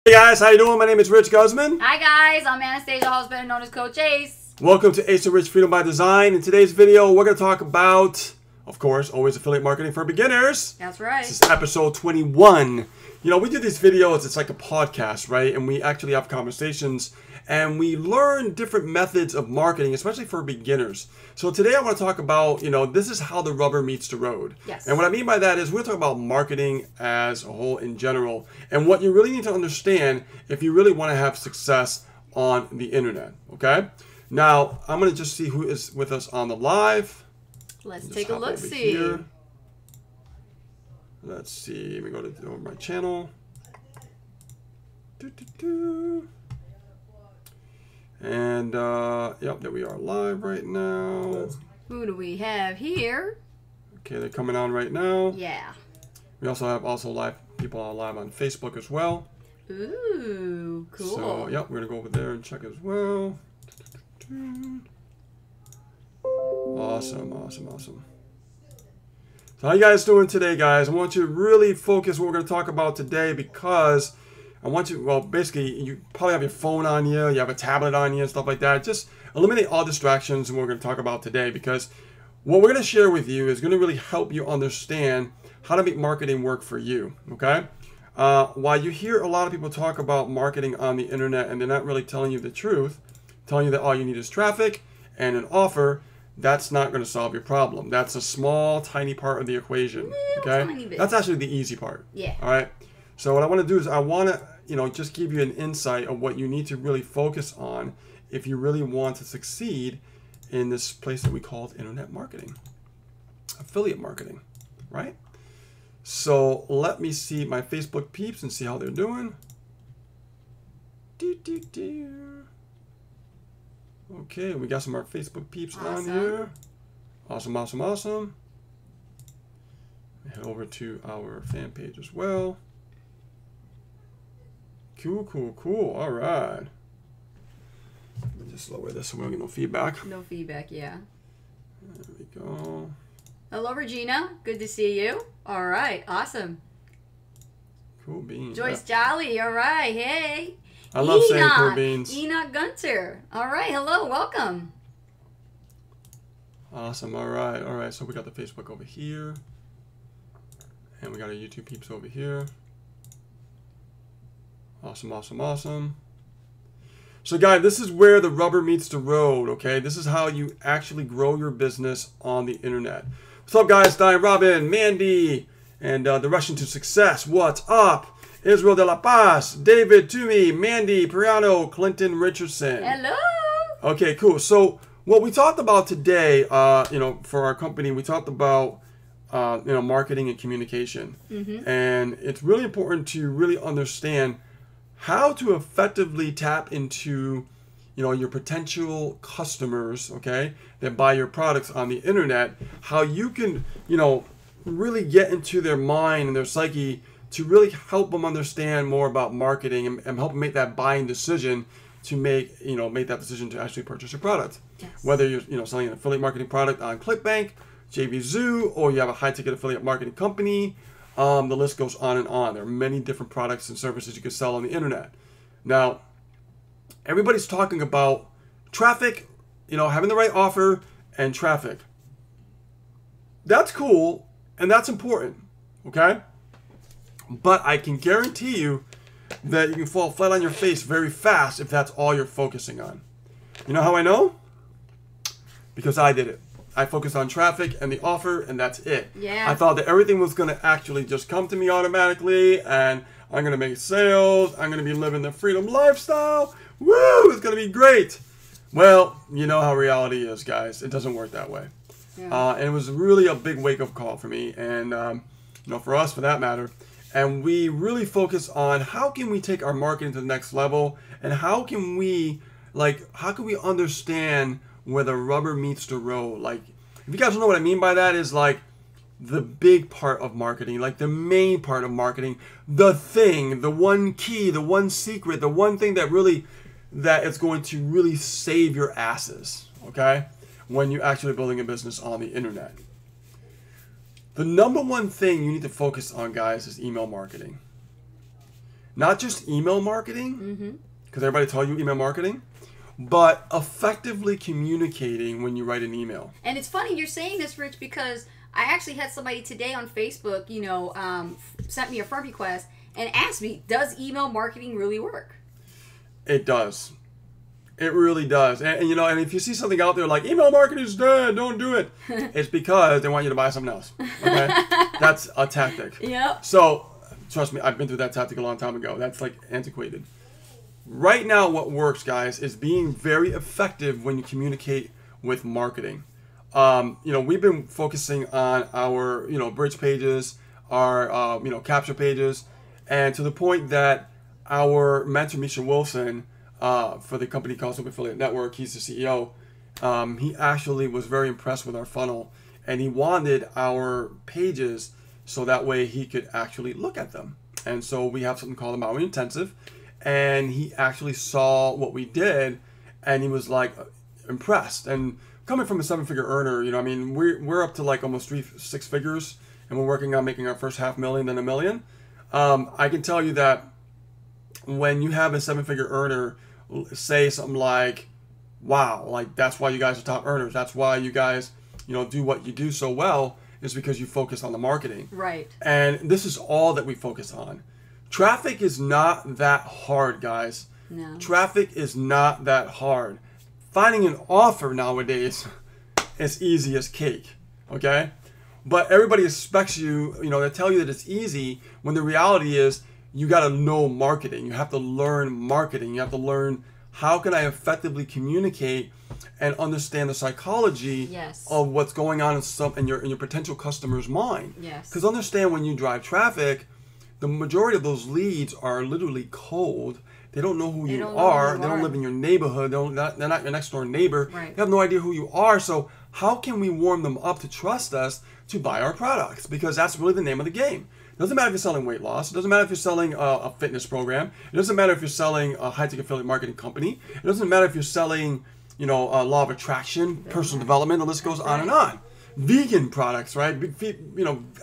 Hey guys, how you doing? My name is Rich Guzman. Hi guys, I'm Anastasia Halls, better known as Coach Ace. Welcome to Ace of Rich Freedom by Design. In today's video, we're going to talk about, of course, always affiliate marketing for beginners. That's right. This is episode 21. You know, we do these videos, it's like a podcast, right? And we actually have conversations and we learn different methods of marketing, especially for beginners. So today I want to talk about, this is how the rubber meets the road. Yes. And what I mean by that is we're talking about marketing as a whole in general and what you really need to understand if you really want to have success on the internet, okay? Now, I'm going to just see who is with us on the live. Let's take a look-see. Let's see. Let me go to my channel. And, yep, there we are live right now. Who do we have here? Okay, they're coming on right now. Yeah. We also have live people on live on Facebook as well. Ooh, cool. So, yep, we're going to go over there and check as well. Awesome, awesome, awesome. So how you guys doing today, guys? I want you to really focus what we're going to talk about today because I want you, well, basically, you probably have your phone on you, you have a tablet on you and stuff like that. Just eliminate all distractions and what we're going to talk about today because what we're going to share with you is going to really help you understand how to make marketing work for you, okay? While you hear a lot of people talk about marketing on the internet and they're not really telling you the truth, telling you that all you need is traffic and an offer, that's not going to solve your problem. That's a small, tiny part of the equation. Okay, that's actually the easy part. Yeah. All right. So what I want to do is I want to, just give you an insight of what you need to really focus on if you really want to succeed in this place that we call internet marketing, affiliate marketing, right? So let me see my Facebook peeps and see how they're doing. Okay, we got some of our Facebook peeps on here. Awesome, awesome, awesome. Head over to our fan page as well. Cool, cool, cool. All right. Let me just lower this so we don't get no feedback. No feedback, yeah. There we go. Hello, Regina. Good to see you. All right, awesome. Cool beans. Joyce Jolly. All right, hey. I love saying cool beans. Enoch Gunter. All right, hello, welcome. Awesome, all right, all right. So we got the Facebook over here. And we got our YouTube peeps over here. Awesome, awesome, awesome. So guys, this is where the rubber meets the road, okay? This is how you actually grow your business on the internet. What's up, guys? Diane Robin, Mandy, and the Russian to Success. What's up? Israel de la Paz, David, Toomey, Mandy, Priano, Clinton, Richardson. Hello. Okay, cool. So what we talked about today, for our company, we talked about, marketing and communication. And it's really important to really understand how to effectively tap into, your potential customers, okay, that buy your products on the internet, how you can, really get into their mind and their psyche to really help them understand more about marketing and help them make that buying decision to make that decision to actually purchase your product. Yes. Whether you're selling an affiliate marketing product on ClickBank, JVZoo, or you have a high-ticket affiliate marketing company, the list goes on and on. There are many different products and services you can sell on the internet. Now, everybody's talking about traffic, having the right offer and traffic. That's cool and that's important, okay? But I can guarantee you that you can fall flat on your face very fast if that's all you're focusing on. You know how I know? Because I did it. I focused on traffic and the offer, and that's it. Yeah. I thought that everything was going to actually just come to me automatically, and I'm going to make sales. I'm going to be living the freedom lifestyle. Woo! It's going to be great. Well, you know how reality is, guys. It doesn't work that way. Yeah. And it was really a big wake-up call for me, and for us, for that matter. And we really focus on how can we take our marketing to the next level, and how can we understand where the rubber meets the road. Like, if you guys don't know what I mean by that, is like the big part of marketing, like the main part of marketing, the thing, the one key, the one secret, the one thing that is going to really save your asses, okay, when you're actually building a business on the internet. The number one thing you need to focus on, guys, is email marketing. Not just email marketing, Mm-hmm. because everybody tells you email marketing, but effectively communicating when you write an email. And it's funny you're saying this, Rich, because I actually had somebody today on Facebook, sent me a friend request and asked me, does email marketing really work? It does. It really does. And if you see something out there like email marketing is dead, don't do it, it's because they want you to buy something else. Okay? That's a tactic. Yep. So, trust me, I've been through that tactic a long time ago. That's like antiquated. Right now, what works, guys, is being very effective when you communicate with marketing. We've been focusing on our, bridge pages, our, capture pages, and to the point that our mentor, Misha Wilson, for the company called Super Affiliate Network, he's the CEO, he actually was very impressed with our funnel, and he wanted our pages so that way he could actually look at them. And so we have something called the Maui Intensive, and he actually saw what we did, and he was like impressed. And coming from a 7-figure earner, we're up to like almost 6 figures, and we're working on making our first $500,000, then $1 million. I can tell you that when you have a 7-figure earner say something like, wow, like that's why you guys are top earners, that's why you guys do what you do so well, is because you focus on the marketing. Right. And this is all that we focus on. Traffic is not that hard, guys. No. Traffic is not that hard. Finding an offer nowadays is easy as cake, okay? But everybody expects you, they tell you that it's easy, when the reality is you got to know marketing. You have to learn marketing. You have to learn how can I effectively communicate and understand the psychology Yes. of what's going on in your potential customer's mind. Yes. Because understand, when you drive traffic, the majority of those leads are literally cold. They don't know who you are. They don't live in your neighborhood. They're not your next door neighbor. Right. They have no idea who you are. So how can we warm them up to trust us to buy our products? Because that's really the name of the game. It doesn't matter if you're selling weight loss. It doesn't matter if you're selling a fitness program. It doesn't matter if you're selling a high-tech affiliate marketing company. It doesn't matter if you're selling, law of attraction, personal development. The list goes on and on. Vegan products, right?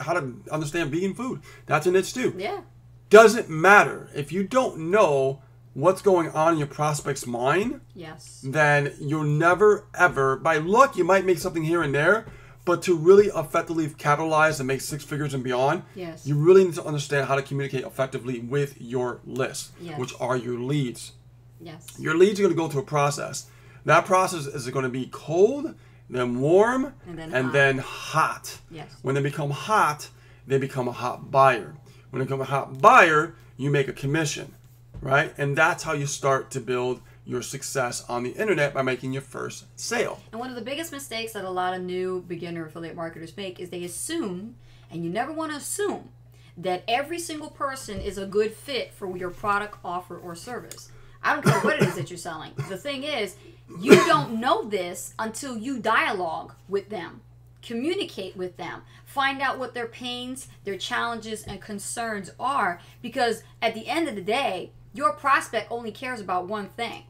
How to understand vegan food. That's a niche too. Yeah. Doesn't matter. If you don't know what's going on in your prospect's mind, Yes. then you'll never, ever, by luck, you might make something here and there, but to really effectively capitalize and make 6 figures and beyond, Yes. you really need to understand how to communicate effectively with your list, Yes. which are your leads. Yes. Your leads are going to go through a process. That process is going to be cold, then warm, and then hot. Yes. When they become hot, they become a hot buyer. When they become a hot buyer, you make a commission, right? And that's how you start to build your success on the internet, by making your first sale. And one of the biggest mistakes that a lot of new beginner affiliate marketers make is they assume, and you never want to assume, that every single person is a good fit for your product, offer, or service. I don't care what it is that you're selling. The thing is, you don't know this until you dialogue with them, communicate with them, find out what their pains, their challenges, and concerns are, because at the end of the day, your prospect only cares about one thing.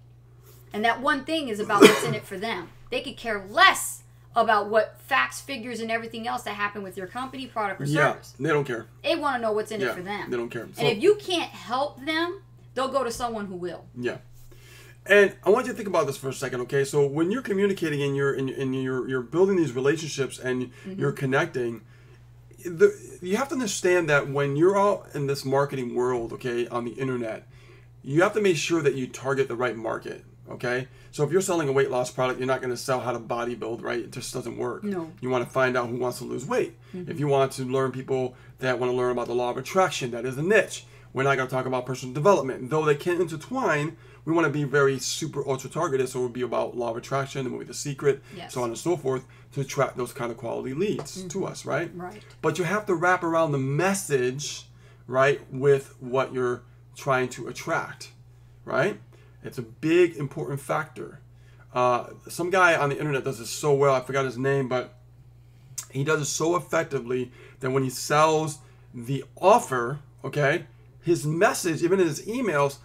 And that one thing is about what's in it for them. They could care less about what facts, figures, and everything else that happen with your company, product, or service. Yeah, they don't care. They want to know what's in it for them. They don't care. And if you can't help them, they'll go to someone who will. Yeah. And I want you to think about this for a second, okay? So when you're communicating and you're building these relationships and you're connecting, you have to understand that when you're out in this marketing world, okay, on the internet, you have to make sure that you target the right market. Okay, so if you're selling a weight loss product, you're not going to sell how to bodybuild, right? It just doesn't work. No. You want to find out who wants to lose weight. If you want to learn people that want to learn about the law of attraction, that is a niche. We're not going to talk about personal development. Though they can intertwine, we want to be very super ultra targeted. So it would be about law of attraction, the movie The Secret, Yes. so on and so forth, to attract those kind of quality leads to us, right? Right. But you have to wrap around the message, right, with what you're trying to attract, right? It's a big, important factor. Some guy on the internet does this so well. I forgot his name, but he does it so effectively that when he sells the offer, okay, his message, even in his emails,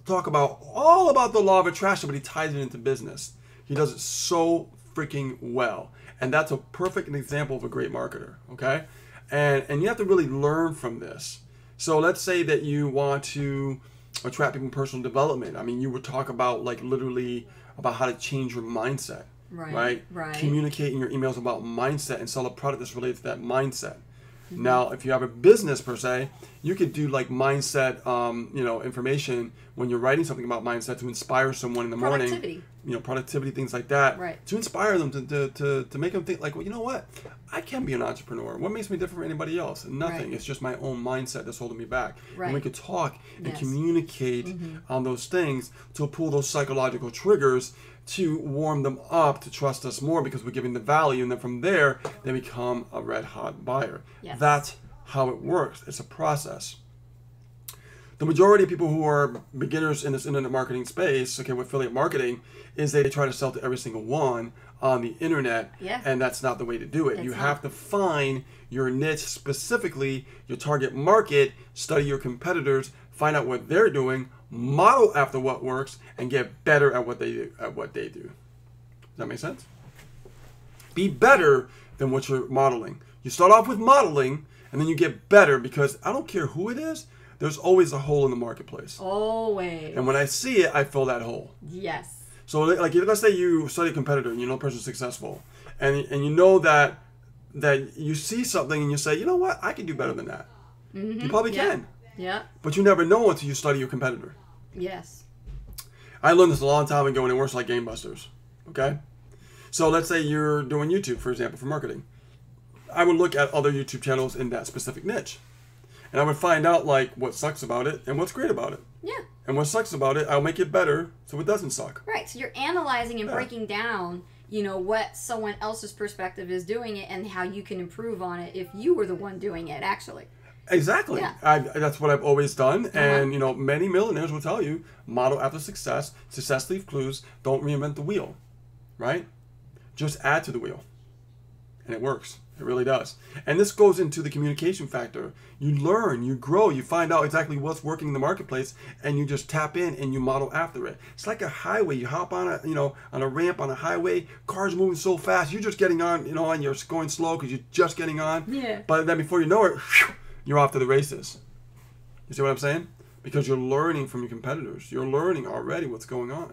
talk about all about the law of attraction, but he ties it into business. He does it so freaking well. And that's a perfect example of a great marketer, okay? And you have to really learn from this. So let's say that you want to attract people in personal development. I mean, you would talk about like literally about how to change your mindset, right? Communicate in your emails about mindset and sell a product that's related to that mindset. Now, if you have a business per se, you could do like mindset, information when you're writing something about mindset to inspire someone in the morning. Productivity, things like that. Right. To inspire them to make them think like, well, you know what? I can be an entrepreneur. What makes me different from anybody else? Nothing. Right. It's just my own mindset that's holding me back. Right. And we could talk and communicate on those things to pull those psychological triggers to warm them up to trust us more because we're giving the value, and then from there they become a red hot buyer. Yes. That's how it works. It's a process. The majority of people who are beginners in this internet marketing space, with affiliate marketing, is they try to sell to every single one on the internet, and that's not the way to do it. You have to find your niche, specifically your target market, study your competitors, find out what they're doing, model after what works, and get better at what they do. Does that make sense? Be better than what you're modeling. You start off with modeling, and then you get better, because I don't care who it is, there's always a hole in the marketplace. Always. And when I see it, I fill that hole. Yes. So like, let's say you study a competitor and you know a person's successful, and you know that you see something and you say, you know what, I can do better than that. You probably can. Yeah. But you never know until you study your competitor. Yes. I learned this a long time ago, and it works like gangbusters. Okay? So let's say you're doing YouTube, for example, for marketing. I would look at other YouTube channels in that specific niche. And I would find out like what sucks about it and what's great about it. Yeah. And what sucks about it, I'll make it better so it doesn't suck. Right. So you're analyzing and breaking down, what someone else's perspective is doing it and how you can improve on it if you were the one doing it, actually. Exactly. Yeah. That's what I've always done. And, many millionaires will tell you, model after success, success leave clues, don't reinvent the wheel, right? Just add to the wheel. And it works. It really does. And this goes into the communication factor. You learn, you grow, you find out exactly what's working in the marketplace, and you just tap in and you model after it. It's like a highway. You hop on on a ramp on a highway, cars moving so fast, you're just getting on, and you're going slow because you're just getting on. Yeah. But then before you know it, you're off to the races. You see what I'm saying? Because you're learning from your competitors. You're learning already what's going on.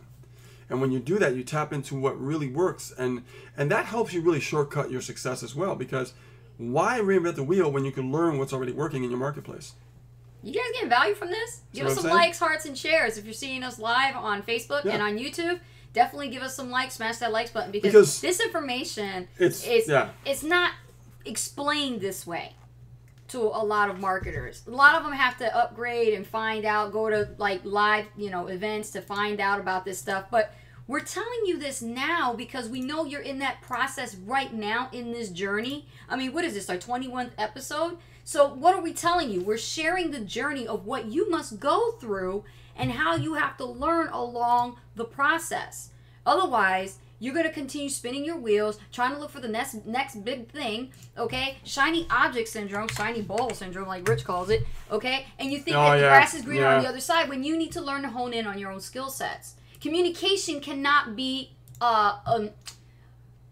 And when you do that, you tap into what really works. And that helps you really shortcut your success as well. Because why reinvent the wheel when you can learn what's already working in your marketplace? You guys getting value from this? Give us some likes, hearts, and shares. If you're seeing us live on Facebook and on YouTube, definitely give us some likes. Smash that likes button. Because this information, it's not explained this way to a lot of marketers. A lot of them have to upgrade and find out, go to like live, events to find out about this stuff. But we're telling you this now because we know you're in that process right now in this journey. I mean, what is this, our 21st episode? So what are we telling you? We're sharing the journey of what you must go through and how you have to learn along the process. Otherwise, you're going to continue spinning your wheels, trying to look for the next big thing, okay? Shiny object syndrome, shiny ball syndrome, like Rich calls it, okay? And you think that the grass is greener on the other side when you need to learn to hone in on your own skill sets. Communication cannot be, how do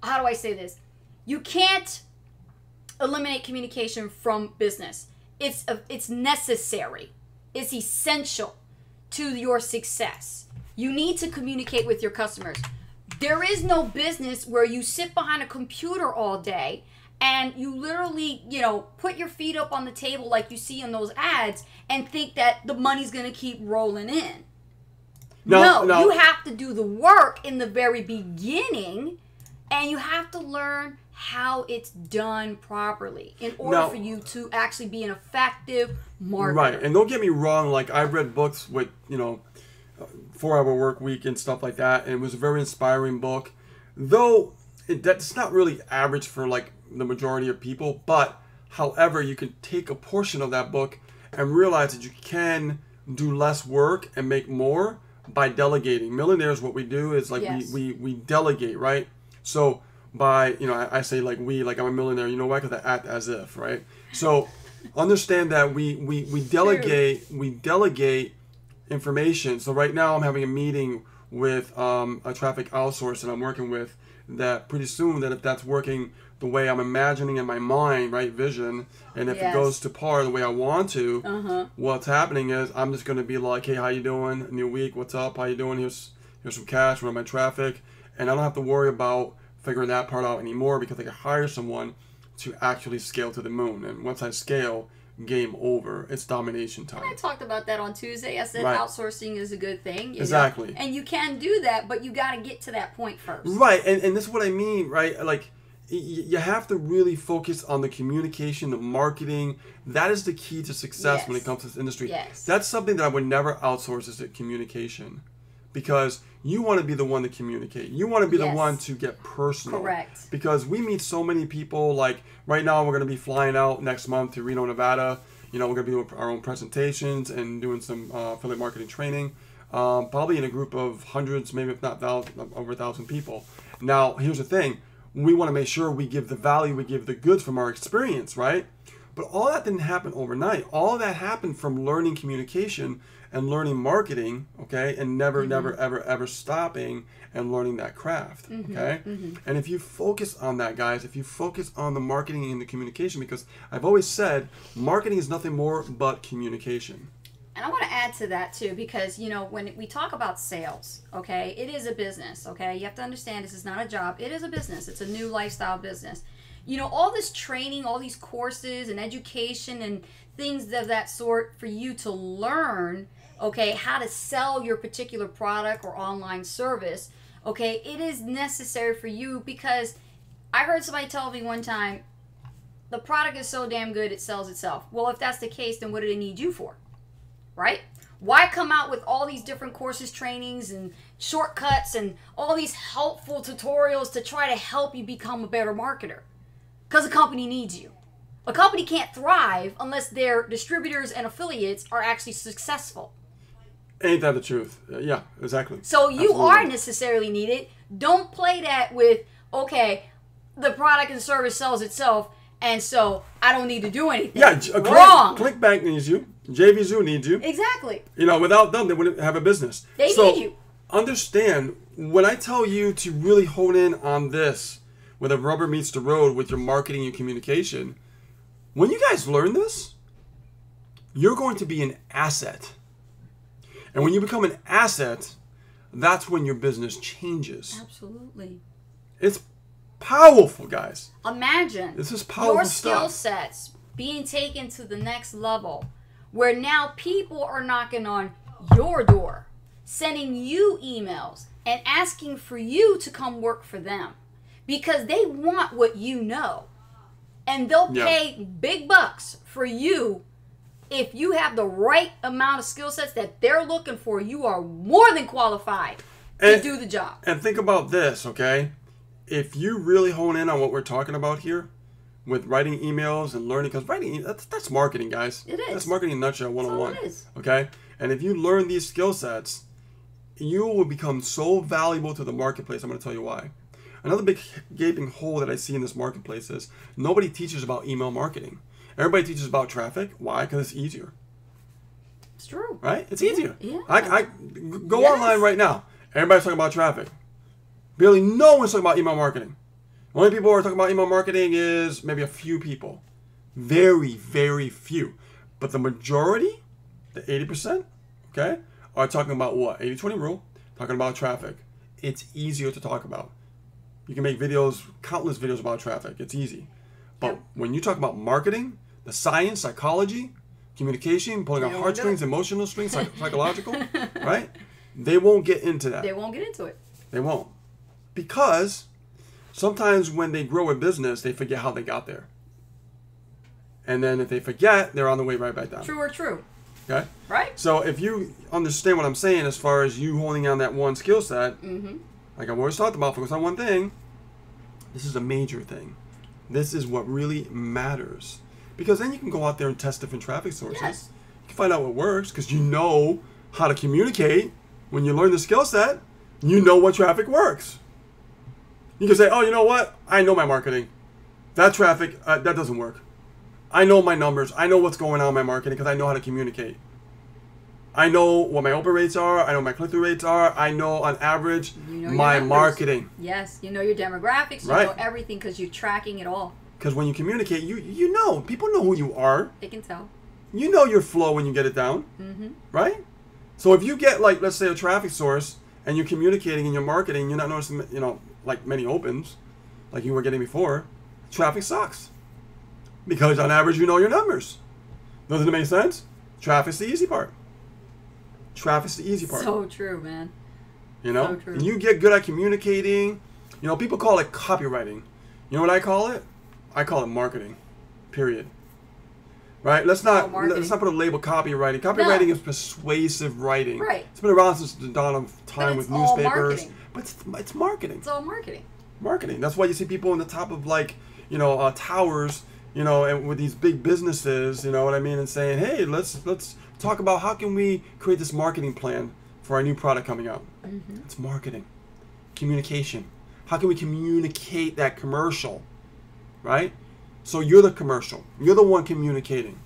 I say this? You can't eliminate communication from business. It's necessary. It's essential to your success. You need to communicate with your customers. There is no business where you sit behind a computer all day and you literally, put your feet up on the table like you see in those ads and think that the money's going to keep rolling in. No, you have to do the work in the very beginning, and you have to learn how it's done properly in order for you to actually be an effective marketer. Right, and don't get me wrong, like I've read books with, 4-Hour Work Week and stuff like that, and it was a very inspiring book, though that's not really average for like the majority of people. But however, you can take a portion of that book and realize that you can do less work and make more by delegating. Millionaires, what we do is like we delegate, right? So by I say like I'm a millionaire, why? Because I act as if, right? So understand that we delegate information. So right now I'm having a meeting with a traffic outsource that I'm working with that pretty soon, that if that's working the way I'm imagining in my mind, right, vision, and if it goes to par the way I want to, what's happening is I'm just going to be like, hey, how you doing? New week, what's up? How you doing? Here's some cash, run my traffic. And I don't have to worry about figuring that part out anymore because I can hire someone to actually scale to the moon. And once I scale, game over. It's domination time. And I talked about that on Tuesday. I said outsourcing is a good thing. Exactly. Know? And you can do that, but you got to get to that point first. Right. And this is what I mean, right? Like, you have to really focus on the communication, the marketing. That is the key to success when it comes to this industry. Yes. That's something that I would never outsource, is the communication. Because you want to be the one to communicate. You want to be the one to get personal. Correct. Because we meet so many people. Like right now, we're going to be flying out next month to Reno, Nevada. You know, we're going to be doing our own presentations and doing some affiliate marketing training. Probably in a group of hundreds, maybe if not over 1,000 people. Now, here's the thing. We want to make sure we give the value, we give the goods from our experience, right? But all that didn't happen overnight. All that happened from learning communication and learning marketing, okay? And never, ever stopping and learning that craft, okay? And if you focus on that, guys, if you focus on the marketing and the communication, because I've always said marketing is nothing more but communication. And I want to add to that too, because, you know, when we talk about sales, okay, it is a business, okay? You have to understand this is not a job. It is a business. It's a new lifestyle business. You know, all this training, all these courses and education and things of that sort for you to learn, okay, how to sell your particular product or online service, okay, it is necessary for you, because I heard somebody tell me one time, the product is so damn good it sells itself. Well, if that's the case, then what do they need you for? Right? Why come out with all these different courses, trainings, and shortcuts, and all these helpful tutorials to try to help you become a better marketer? Because a company needs you. A company can't thrive unless their distributors and affiliates are actually successful. Ain't that the truth? Yeah, exactly. So you are necessarily needed. Don't play that with, okay, the product and service sells itself, and so I don't need to do anything. Yeah, wrong. ClickBank needs you. JV Zoo needs you. Exactly. You know, without them, they wouldn't have a business. They need you. Understand, when I tell you to really hone in on this, where the rubber meets the road with your marketing and communication, when you guys learn this, you're going to be an asset. And when you become an asset, that's when your business changes. Absolutely. It's powerful, guys. Imagine this is powerful your stuff. skill sets being taken to the next level, where now people are knocking on your door, sending you emails and asking for you to come work for them because they want what you know. And they'll pay big bucks for you. If you have the right amount of skill sets that they're looking for, you are more than qualified to do the job. And think about this, okay? If you really hone in on what we're talking about here, with writing emails and learning, because writing, that's marketing, guys. It is. That's marketing in a nutshell, 101. That's all it is. Okay? And if you learn these skill sets, you will become so valuable to the marketplace. I'm going to tell you why. Another big gaping hole that I see in this marketplace is nobody teaches about email marketing. Everybody teaches about traffic. Why? Because it's easier. It's true. Right? It's easier. Yeah. I go online right now. Everybody's talking about traffic. Barely no one's talking about email marketing. The only people who are talking about email marketing is maybe a few people. Very, very few. But the majority, the 80%, okay, are talking about what? 80-20 rule. Talking about traffic. It's easier to talk about. You can make videos, countless videos about traffic. It's easy. But when you talk about marketing, the science, psychology, communication, pulling out heartstrings, emotional strings, psychological, right? They won't get into that. They won't get into it. They won't. Because sometimes when they grow a business, they forget how they got there. And then if they forget, they're on the way right back down. True or true. Okay? Right. So if you understand what I'm saying as far as you honing on that one skill set, like I've always talked about, focus on one thing, this is a major thing. This is what really matters. Because then you can go out there and test different traffic sources. Yes. You can find out what works because you know how to communicate. When you learn the skill set, you know what traffic works. You can say, oh, you know what? I know my marketing. That traffic, that doesn't work. I know my numbers. I know what's going on in my marketing because I know how to communicate. I know what my open rates are. I know my click-through rates are. I know on average my marketing. Yes, you know your demographics. You know everything because you're tracking it all. Because when you communicate, you know. People know who you are. They can tell. You know your flow when you get it down. Right? So if you get, like, let's say a traffic source and you're communicating in your marketing, you're not noticing, you know, like many opens, like you were getting before, traffic sucks. Because on average, you know your numbers. Doesn't it make sense? Traffic's the easy part. Traffic's the easy part. So true, man. You know? So true. And you get good at communicating. You know, people call it copywriting. You know what I call it? I call it marketing. Period. Right? Let's not put a label copywriting. Copywriting is persuasive writing. Right. It's been around since the dawn of time with newspapers. But it's marketing. It's all marketing. Marketing. That's why you see people on the top of, like, you know, towers, you know, and with these big businesses, you know what I mean, and saying, hey, let's talk about how can we create this marketing plan for our new product coming out. It's marketing. Communication. How can we communicate that commercial? Right? So you're the commercial. You're the one communicating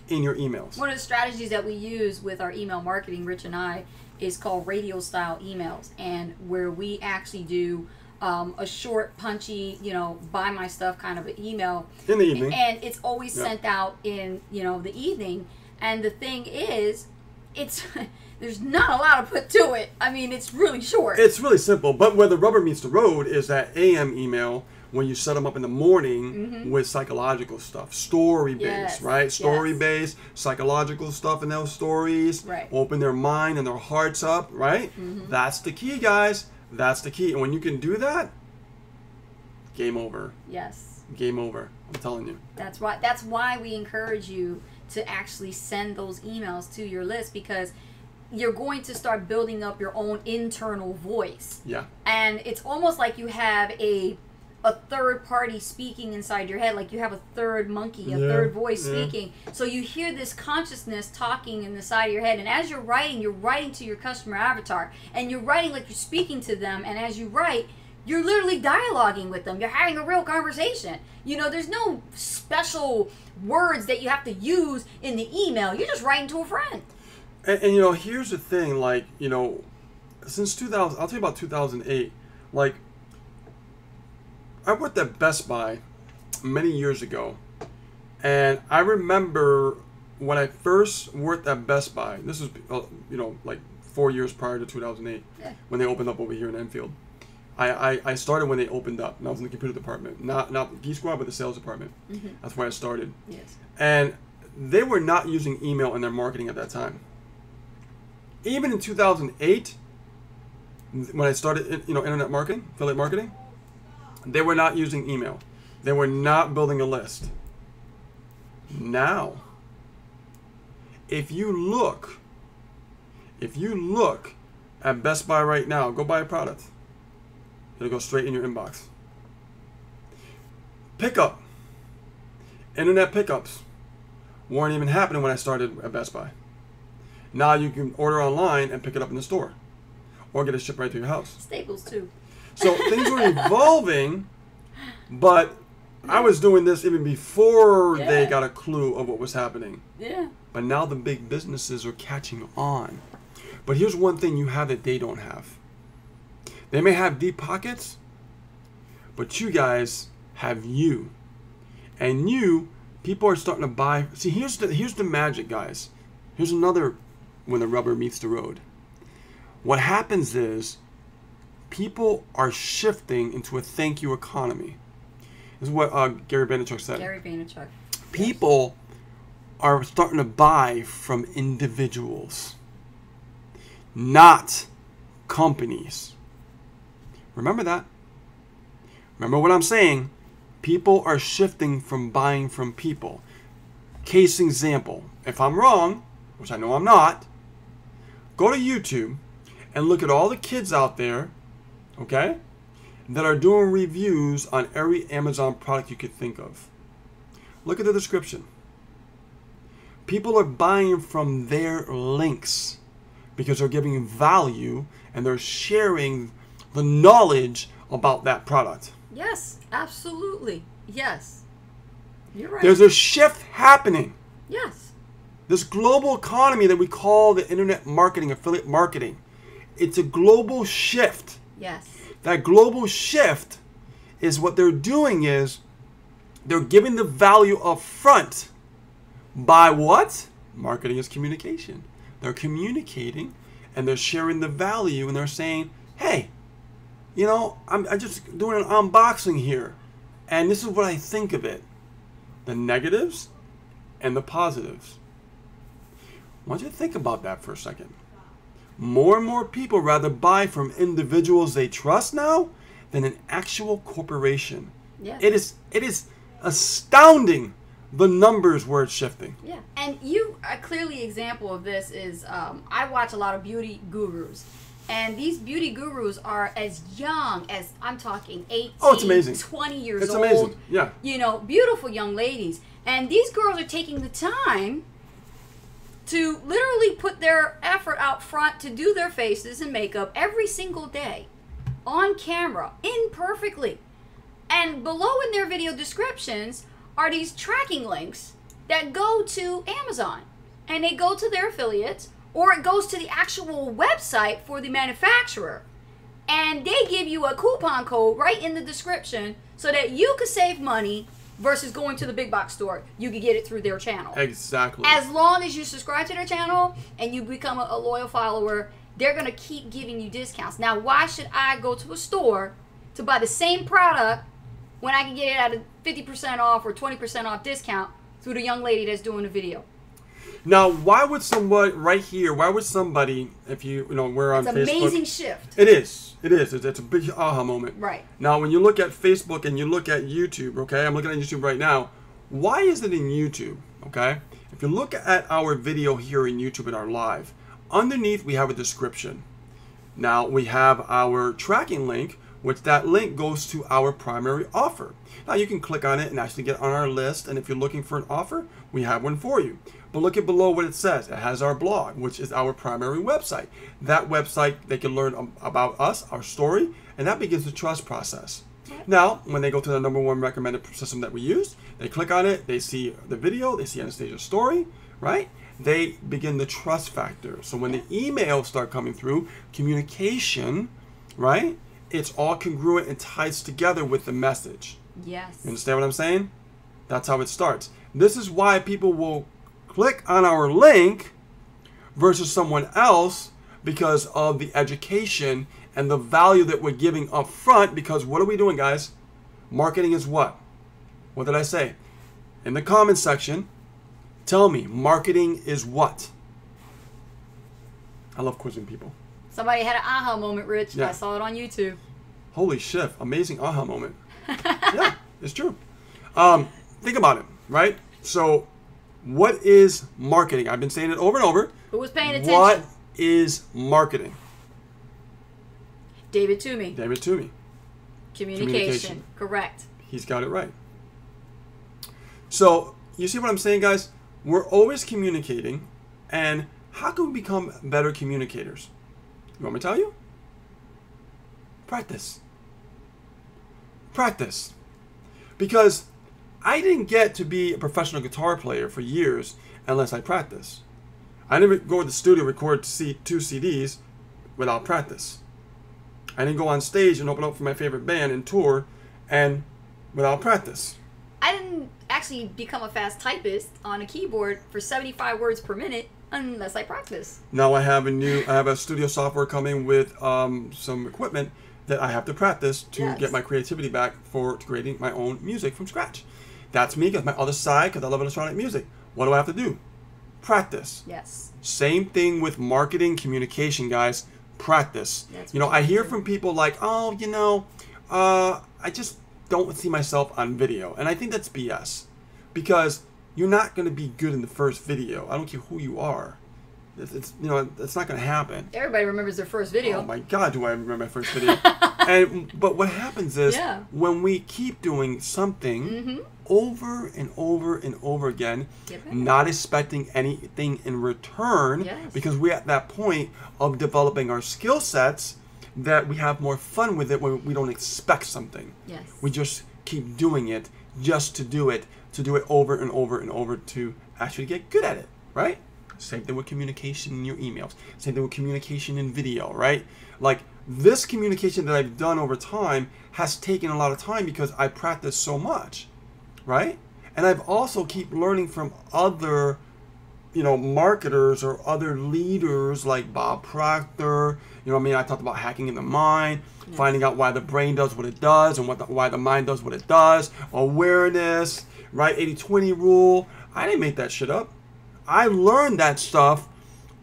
in your emails. One of the strategies that we use with our email marketing, Rich and I, is called radio style emails, and where we actually do a short, punchy, you know, buy my stuff kind of an email in the evening, and it's always sent out in, you know, the evening. And the thing is, it's there's not a lot to put to it. I mean, it's really short. It's really simple. But where the rubber meets the road is that AM email when you set them up in the morning with psychological stuff, story-based, right? Story-based, psychological stuff in those stories. Right. Open their mind and their hearts up, right? That's the key, guys. That's the key. And when you can do that, game over. Yes. Game over. I'm telling you. That's why we encourage you to actually send those emails to your list, because you're going to start building up your own internal voice. Yeah. And it's almost like you have a third party speaking inside your head, like you have a third monkey, a third voice speaking. So you hear this consciousness talking in the side of your head, and as you're writing to your customer avatar, and you're writing like you're speaking to them, and as you write, you're literally dialoguing with them. You're having a real conversation. You know, there's no special words that you have to use in the email. You're just writing to a friend. And you know, here's the thing, like, you know, since 2000, I'll tell you about 2008, like, I worked at Best Buy many years ago, and I remember when I first worked at Best Buy, this was, you know, like 4 years prior to 2008, when they opened up over here in Enfield. I started when they opened up, and I was in the computer department, not the Geek Squad, but the sales department. That's where I started. Yes. And they were not using email in their marketing at that time. Even in 2008, when I started, you know, internet marketing, affiliate marketing, they were not using email. They were not building a list. Now, if you look at Best Buy right now, go buy a product. It'll go straight in your inbox. Pickup. Internet pickups weren't even happening when I started at Best Buy. Now you can order online and pick it up in the store, or get it shipped right to your house. Staples too. So things were evolving, but I was doing this even before they got a clue of what was happening. Yeah. But now the big businesses are catching on. But here's one thing you have that they don't have. They may have deep pockets, but you guys have you. And you, people are starting to buy. See, here's the magic, guys. Here's another when the rubber meets the road. What happens is people are shifting into a thank you economy. This is what Gary Vaynerchuk said. Gary Vaynerchuk. People are starting to buy from individuals, not companies. Remember that. Remember what I'm saying. People are shifting from buying from people. Case example. If I'm wrong, which I know I'm not, go to YouTube and look at all the kids out there, okay, that are doing reviews on every Amazon product you could think of. Look at the description. People are buying from their links because they're giving value and they're sharing the knowledge about that product. Yes, absolutely. Yes. You're right. There's a shift happening. Yes. This global economy that we call the internet marketing, affiliate marketing, it's a global shift. Yes. That global shift is what they're doing is they're giving the value up front by what? Marketing is communication. They're communicating and they're sharing the value and they're saying, hey, you know, I'm just doing an unboxing here and this is what I think of it. The negatives and the positives. I want you to think about that for a second. More and more people rather buy from individuals they trust now than an actual corporation. Yeah. It is astounding the numbers where it's shifting. Yeah. And a clearly example of this is I watch a lot of beauty gurus. And these beauty gurus are as young as, I'm talking 18, it's amazing. 20 years It's old. amazing. Yeah. You know, beautiful young ladies. And these girls are taking the time to literally put their effort out front to do their faces and makeup every single day on camera, imperfectly. And below in their video descriptions are these tracking links that go to Amazon. And they go to their affiliates, or it goes to the actual website for the manufacturer. And they give you a coupon code right in the description so that you could save money versus going to the big box store. You could get it through their channel. Exactly. As long as you subscribe to their channel and you become a loyal follower, they're going to keep giving you discounts. Now, why should I go to a store to buy the same product when I can get it at a 50% off or 20% off discount through the young lady that's doing the video? Now, why would somebody right here? Why would somebody, if we're on It's Facebook? an amazing shift. It is. It is. It's a big aha moment. Right. Now, when you look at Facebook and you look at YouTube, okay, I'm looking at YouTube right now. Why is it in YouTube? Okay, if you look at our video here in YouTube in our live, underneath we have a description. Now we have our tracking link, which that link goes to our primary offer. Now you can click on it and actually get on our list, and if you're looking for an offer, we have one for you. But look at below what it says. It has our blog, which is our primary website. That website, they can learn about us, our story, and that begins the trust process. Now, when they go to the #1 recommended system that we use, they click on it, they see the video, they see Anastasia's story, right? They begin the trust factor. So when the emails start coming through, communication, right? It's all congruent and ties together with the message. Yes. You understand what I'm saying? That's how it starts. This is why people will click on our link versus someone else, because of the education and the value that we're giving up front. Because what are we doing, guys? Marketing is what? What did I say? In the comment section, tell me, marketing is what? I love quizzing people. Somebody had an aha moment, Rich. Yeah. I saw it on YouTube. Holy shit, amazing aha moment. Yeah, it's true. Think about it, right? So, what is marketing? I've been saying it over and over. Who was paying attention? What is marketing? David Toomey. David Toomey. Communication. Correct. He's got it right. So, you see what I'm saying, guys? We're always communicating, and how can we become better communicators? You want me to tell you? Practice. Practice. Because I didn't get to be a professional guitar player for years unless I practice. I didn't go to the studio record 2 CDs without practice. I didn't go on stage and open up for my favorite band and tour and without practice. I didn't actually become a fast typist on a keyboard for 75 words per minute unless I practice. Now I have a studio software coming with some equipment that I have to practice to get my creativity back for creating my own music from scratch. That's me, because my other side, because I love electronic music. What do I have to do? Practice. Yes. Same thing with marketing, communication, guys. Practice. That's You know, I hear from people like, oh, I just don't see myself on video. And I think that's BS. Because you're not going to be good in the first video. I don't care who you are. It's not going to happen. Everybody remembers their first video. Oh my God, do I remember my first video? But what happens is when we keep doing something over and over and over again, not expecting anything in return, because we're at that point of developing our skill sets that we have more fun with it when we don't expect something. Yes. We just keep doing it just to do it over and over and over to actually get good at it, right? Same thing with communication in your emails. Same thing with communication in video, right? Like this communication that I've done over time has taken a lot of time because I practice so much, right? And I've also keep learning from other, marketers or other leaders like Bob Proctor. You know what I mean? I talked about hacking in the mind, finding out why the brain does what it does and why the mind does what it does. Awareness, right? 80-20 rule. I didn't make that shit up. I learned that stuff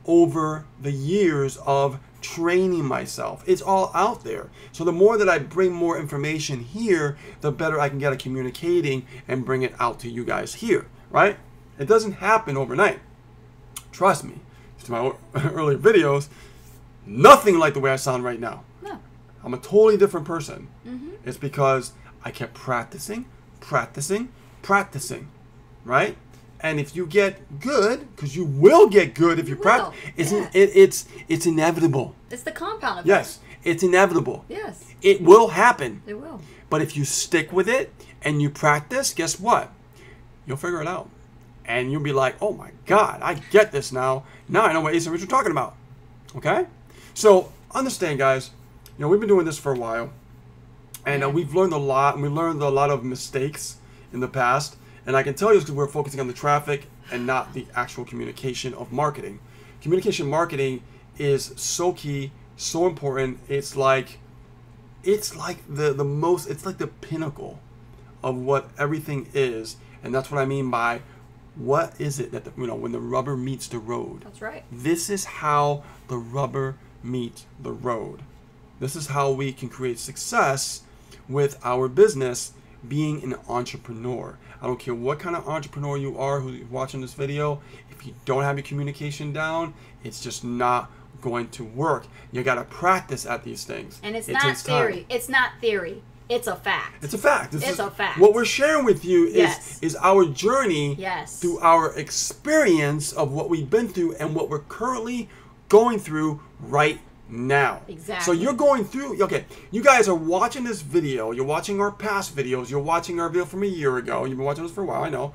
over the years of training myself. It's all out there. So the more that I bring more information here, the better I can get at communicating and bring it out to you guys here, right? It doesn't happen overnight. Trust me. To my earlier videos, nothing like the way I sound right now. No. I'm a totally different person. Mm-hmm. It's because I kept practicing, right? And if you get good, because you will get good if you practice, it's inevitable. It's the compound effect. Yes, it's inevitable. Yes. It will happen. It will. But if you stick with it and you practice, guess what? You'll figure it out. And you'll be like, oh my God, I get this now. Now I know what Ace and Rich are talking about. Okay? So understand, guys, we've been doing this for a while. And we've learned a lot. And we learned a lot of mistakes in the past. And I can tell you because we're focusing on the traffic and not the actual communication of marketing. Communication marketing is so key, so important. It's like the pinnacle of what everything is. And that's what I mean by what is it that, when the rubber meets the road. That's right. This is how the rubber meets the road. This is how we can create success with our business being an entrepreneur. I don't care what kind of entrepreneur you are who's watching this video. If you don't have your communication down, it's just not going to work. You got to practice at these things. And it's not theory. Time. It's not theory. It's a fact. It's a fact. It's a fact. What we're sharing with you is our journey through our experience of what we've been through and what we're currently going through right now. Exactly. So you're going through, you guys are watching this video, you're watching our past videos, you're watching our video from a year ago, you've been watching this for a while, I know.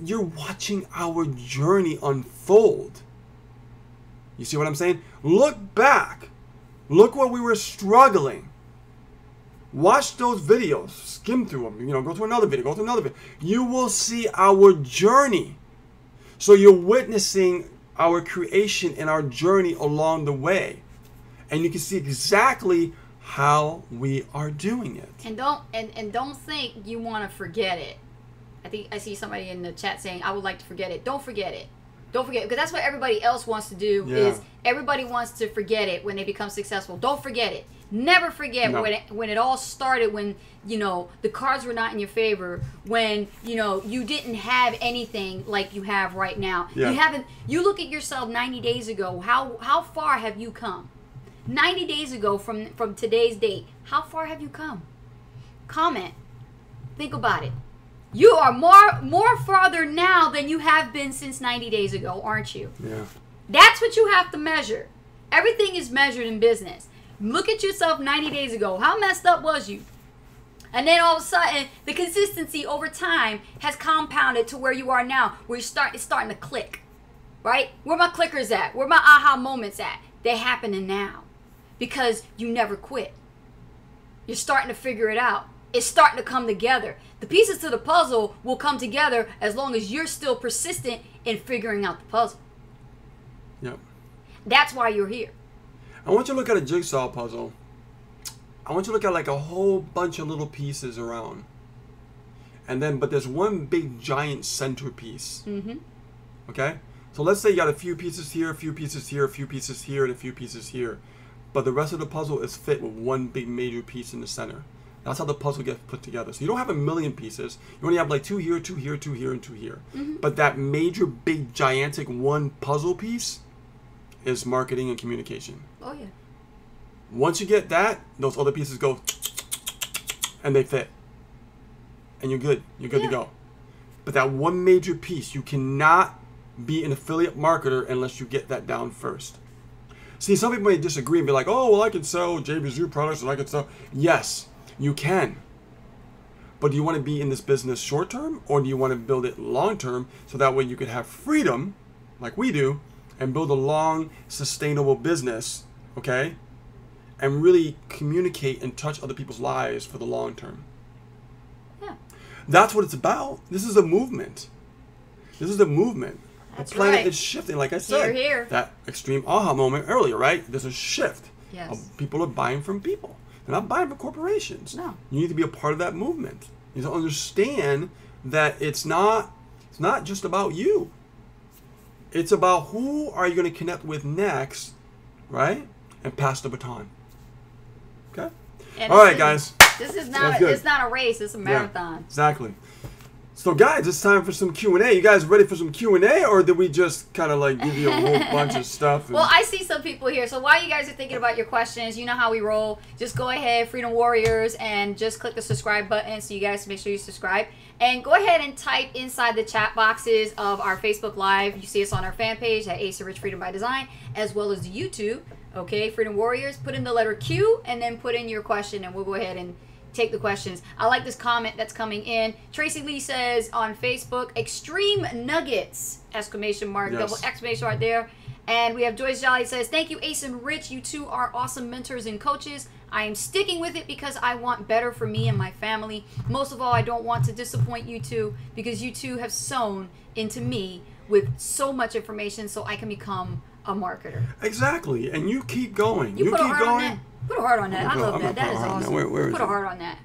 You're watching our journey unfold. You see what I'm saying? Look back. Look where we were struggling. Watch those videos, skim through them, go to another video, go to another video. You will see our journey. So you're witnessing our creation and our journey along the way, and you can see exactly how we are doing it. And don't think you want to forget it. I think I see somebody in the chat saying, "I would like to forget it." Don't forget it. Don't forget it, because that's what everybody else wants to do. Is everybody wants to forget it when they become successful. Don't forget it. Never forget when it all started, when the cards were not in your favor, when you didn't have anything like you have right now. You look at yourself 90 days ago. How far have you come? 90 days ago from today's date, how far have you come? Comment. Think about it. You are more farther now than you have been since 90 days ago, aren't you? Yeah. That's what you have to measure. Everything is measured in business. Look at yourself 90 days ago. How messed up was you? And then all of a sudden, the consistency over time has compounded to where you are now, where it's starting to click, right? Where my clickers at? Where my aha moments at? They're happening now because you never quit. You're starting to figure it out. It's starting to come together. The pieces to the puzzle will come together as long as you're still persistent in figuring out the puzzle. Yep. That's why you're here. I want you to look at a jigsaw puzzle. I want you to look at like a whole bunch of little pieces around. But there's one big giant centerpiece. Mm-hmm. Okay? So let's say you got a few pieces here, a few pieces here, a few pieces here, and a few pieces here. But the rest of the puzzle is fit with one big major piece in the center. That's how the puzzle gets put together. So you don't have a million pieces. You only have like 2 here, 2 here, 2 here, and 2 here. Mm-hmm. But that major, big, gigantic one puzzle piece is marketing and communication. Oh, yeah. Once you get that, those other pieces go and they fit. And you're good. You're good to go. But that one major piece, you cannot be an affiliate marketer unless you get that down first. See, some people may disagree and be like, oh, well, I can sell JVZoo products and I can sell. Yes, you can. But do you want to be in this business short term, or do you want to build it long term so that way you could have freedom like we do and build a long, sustainable business, okay? And really communicate and touch other people's lives for the long term. Yeah. That's what it's about. This is a movement. This is a movement. That's the planet right. is shifting, like I said. Here. That extreme aha moment earlier, right? There's a shift. Yes. People are buying from people. They're not buying from corporations. No. You need to be a part of that movement. You need to understand that it's not just about you. It's about who are you going to connect with next, right? And pass the baton. Okay? And all right, guys. This is not it's not a race, it's a marathon. Yeah, exactly. So guys, it's time for some Q&A. You guys ready for some Q&A, or did we just kind of like give you a whole bunch of stuff? Well, I see some people here. So while you guys are thinking about your questions, you know how we roll. Just go ahead, Freedom Warriors, and just click the subscribe button so you guys make sure you subscribe. And go ahead and type inside the chat boxes of our Facebook Live. You see us on our fan page at Ace of Rich Freedom by Design, as well as YouTube. Okay, Freedom Warriors. Put in the letter Q and then put in your question, and we'll go ahead and take the questions. I like this comment that's coming in. Tracy Lee says on Facebook, extreme nuggets, exclamation mark, yes. double exclamation right there. And we have Joyce Jolly says, thank you, Ace and Rich. You two are awesome mentors and coaches. I am sticking with it because I want better for me and my family. Most of all, I don't want to disappoint you two because you two have sown into me with so much information so I can become a marketer. Exactly. And you keep going. You keep put a heart going. on that. Put a heart on that. I love that. That is awesome. Where is put a heart on that.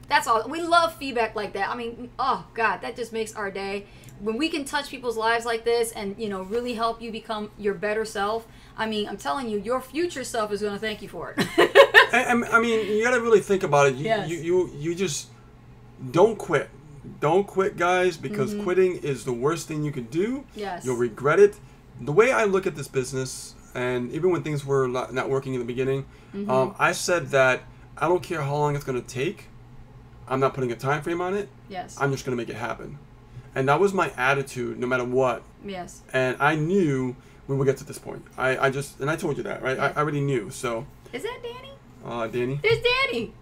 That's all. We love feedback like that. I mean, oh God, that just makes our day. When we can touch people's lives like this and, you know, really help you become your better self. I mean, I'm telling you, your future self is going to thank you for it. I mean, you got to really think about it. Yes. You just don't quit. Don't quit, guys, because quitting is the worst thing you can do. Yes. You'll regret it. The way I look at this business, and even when things were not working in the beginning, I said that I don't care how long it's going to take. I'm not putting a time frame on it. Yes. I'm just going to make it happen. And that was my attitude no matter what. Yes. And I knew we would get to this point. I told you that, right? Yeah. I already knew, so. Is that Danny? Danny. There's Danny.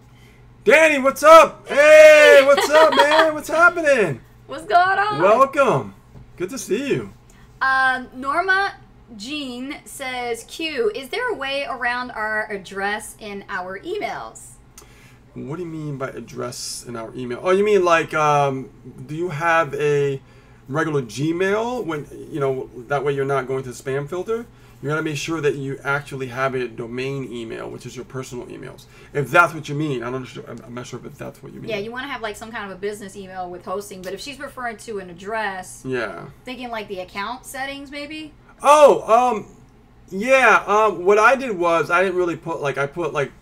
Danny, what's up? Hey, what's up, man? What's happening? What's going on? Welcome. Good to see you. Norma Jean says, Q, is there a way around our address in our emails? What do you mean by address in our email? Oh, you mean like, do you have a regular Gmail? When, you know, that way you're not going to the spam filter? You got to make sure that you actually have a domain email, which is your personal emails. If that's what you mean, I'm not sure if that's what you mean. Yeah, you want to have like some kind of a business email with hosting, but if she's referring to an address, yeah, thinking like the account settings maybe. Oh, yeah. What I did was I didn't really put I put like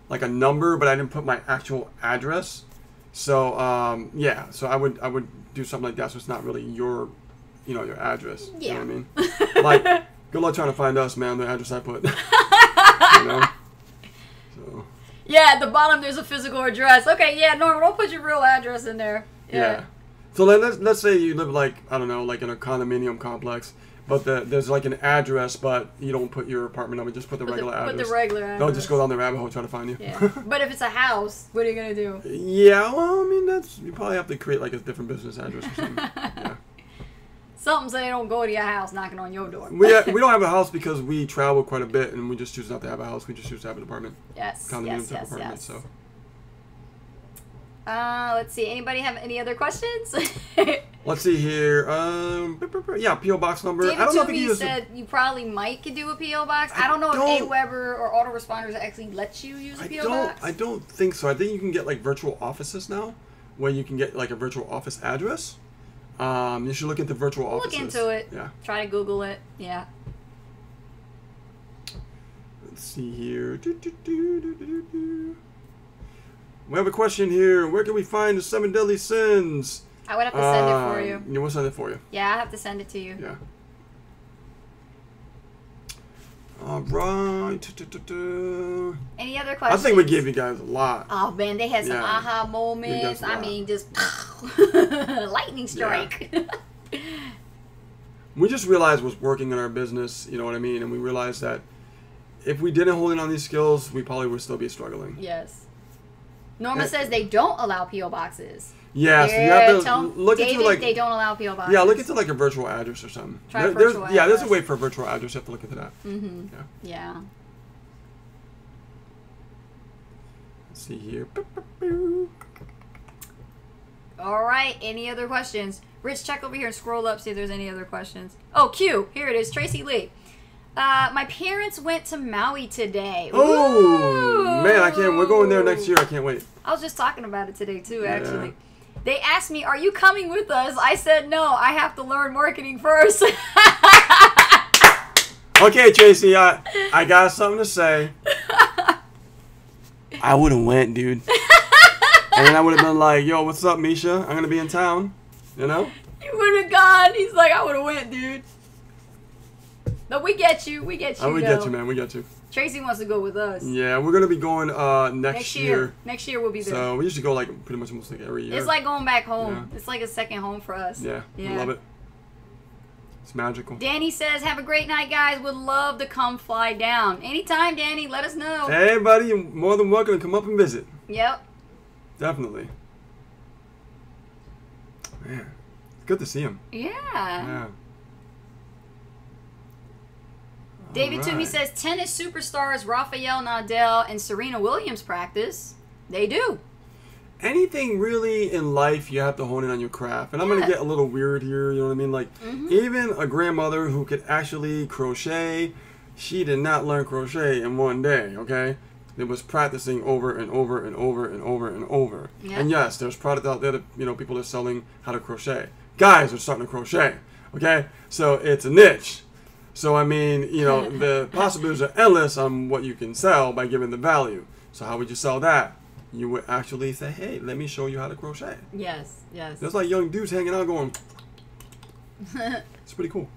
a number, but I didn't put my actual address. So yeah, so I would do something like that. So it's not really your, your address. Yeah. You know what I mean? Like, good luck trying to find us, man. The address I put. So. Yeah, at the bottom there's a physical address. Okay, yeah, Norma, don't put your real address in there. Yeah. So let's say you live like, I don't know, like in a condominium complex, but there's like an address, but you don't put your apartment number, just put the regular address. Put the regular address. They'll just go down the rabbit hole trying to find you. Yeah. But if it's a house, what are you gonna do? Yeah, well, I mean, you probably have to create like a different business address or something. Yeah. Something so they don't go to your house knocking on your door. We don't have a house because we travel quite a bit, and we just choose not to have a house. We just choose to have an apartment. Yes. Condominium type apartment. So. Let's see. Anybody have any other questions? Let's see here. Yeah, PO box number. David I don't know if you said you probably might could do a PO box. I don't know if AWeber or autoresponders actually let you use a PO box. I don't think so. I think you can get like virtual offices now, where you can get like a virtual office address. You should look into virtual offices. Look into it. Yeah. Try to Google it. Yeah. Let's see here. We have a question here. Where can we find the 7 deadly sins? I would have to send it for you. Yeah, we'll send it for you. Yeah, I have to send it to you. Yeah. All right. Any other questions? I think we gave you guys a lot. Oh man, they had some aha moments. I mean, just lightning strike. Yeah. We just realized what's working in our business. You know what I mean? And we realized that if we didn't hold in on these skills, we probably would still be struggling. Yes. Norma says they don't allow PO boxes. Yeah, so you have to tell look David, into like they don't allow PO boxes. yeah, look into like a virtual address or something. Try virtual Yeah, there's a address. way for a virtual address. You have to look into that. Yeah. Let's see here. All right. Any other questions? Rich, check over here and scroll up, see if there's any other questions. Oh, Q. Here it is. Tracy Lee. My parents went to Maui today. Oh, man, I can't. We're going there next year. I can't wait. I was just talking about it today, too, actually. They asked me, are you coming with us? I said, no, I have to learn marketing first. Okay, Tracy, I got something to say. I would have went, dude. And then I would have been like, yo, what's up, Misha? I'm going to be in town. You know? You would have gone. He's like, I would have went, dude. But we get you. We get you. We get you, man. We get you. Tracy wants to go with us. Yeah, we're going to be going next year. Next year we'll be there. So we used to go like pretty much almost like every year. It's like going back home. Yeah. It's like a second home for us. Yeah, I love it. It's magical. Danny says, have a great night, guys. Would love to come fly down. Anytime, Danny. Let us know. Hey, buddy. You're more than welcome to come up and visit. Yep. Definitely. Man, it's good to see him. Yeah. David Toomey says, tennis superstars Rafael Nadal and Serena Williams practice. They do. Anything really in life, you have to hone in on your craft. And I'm going to get a little weird here, you know what I mean? Like, even a grandmother who could actually crochet, she did not learn crochet in one day, okay? It was practicing over and over and over and over and over. Yeah. And yes, there's product out there that, you know, people are selling how to crochet. Guys are starting to crochet, okay? So it's a niche. So, I mean, you know, the possibilities are endless on what you can sell by giving the value. So how would you sell that? You would actually say, hey, let me show you how to crochet. Yes, yes. There's like young dudes hanging out going, it's pretty cool.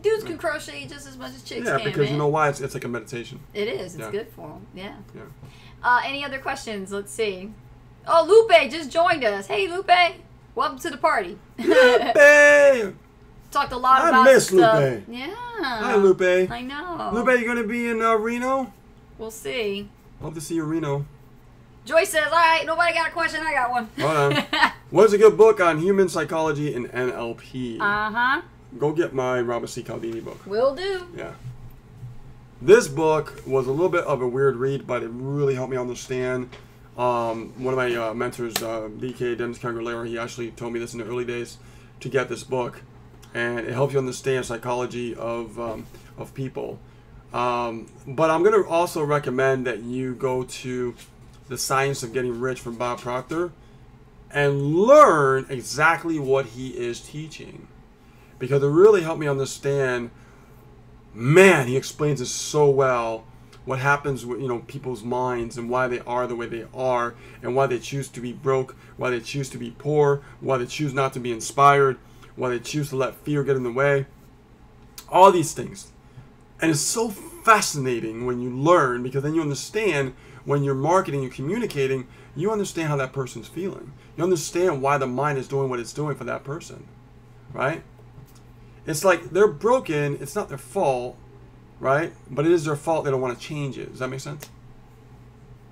Dudes can crochet just as much as chicks Yeah, can, because man. you know why? It's like a meditation. It is. It's Yeah. good for them. Yeah. Yeah. Any other questions? Let's see. Oh, Lupe just joined us. Hey, Lupe. Welcome to the party. Lupe! Talked a lot I about miss stuff. Lupe. Yeah. Hi, Lupe. I know. Lupe, you going to be in Reno? We'll see. Love to see you, Reno. Joyce says, all right, nobody got a question. I got one. Hold on. What is a good book on human psychology and NLP? Uh-huh. Go get my Robert C. Cialdini book. Will do. Yeah. This book was a little bit of a weird read, but it really helped me understand. One of my mentors, DK, Dennis Cangrelera, he actually told me this in the early days to get this book. And it helps you understand psychology of people. But I'm going to also recommend that you go to The Science of Getting Rich from Bob Proctor and learn exactly what he is teaching. Because it really helped me understand, man, he explains it so well, what happens with, you know, people's minds and why they are the way they are and why they choose to be broke, why they choose to be poor, why they choose not to be inspired, why they choose to let fear get in the way. All these things. And it's so fascinating when you learn, because then you understand when you're marketing, you're communicating, you understand how that person's feeling. You understand why the mind is doing what it's doing for that person, right? It's like they're broken. It's not their fault, right? But it is their fault. They don't want to change it. Does that make sense?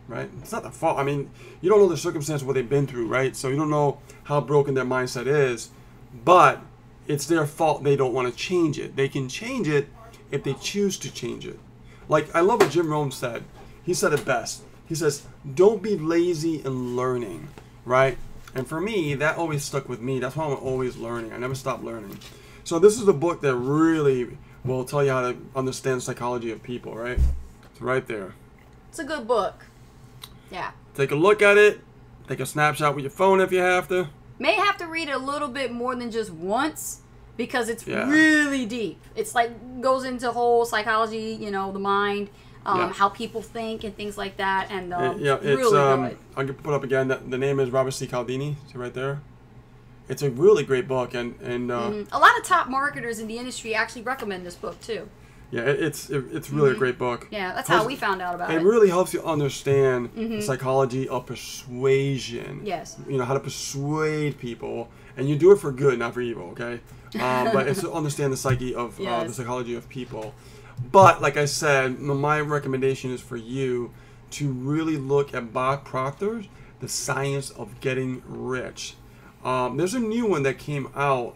Right? It's not their fault. I mean, you don't know the circumstance of what they've been through, right? So you don't know how broken their mindset is, but it's their fault. They don't want to change it. They can change it if they choose to change it. Like, I love what Jim Rohn said. He said it best. He says, don't be lazy in learning, right? And for me, that always stuck with me. That's why I'm always learning. I never stop learning. So this is a book that really will tell you how to understand psychology of people, right? It's right there. It's a good book. Yeah. Take a look at it. Take a snapshot with your phone if you have to. May have to read it a little bit more than just once because it's really deep. It's like goes into whole psychology, you know, the mind, how people think and things like that, and it's really good. I'll put up again. The name is Robert C. Cialdini. See right there. It's a really great book, and a lot of top marketers in the industry actually recommend this book too. Yeah, it's really a great book. Yeah, that's how we found out about it. It really helps you understand the psychology of persuasion. Yes. You know, how to persuade people, and you do it for good, not for evil, okay? But it's to understand the psyche of the psychology of people. But like I said, my recommendation is for you to really look at Bob Proctor's The Science of Getting Rich. There's a new one that came out.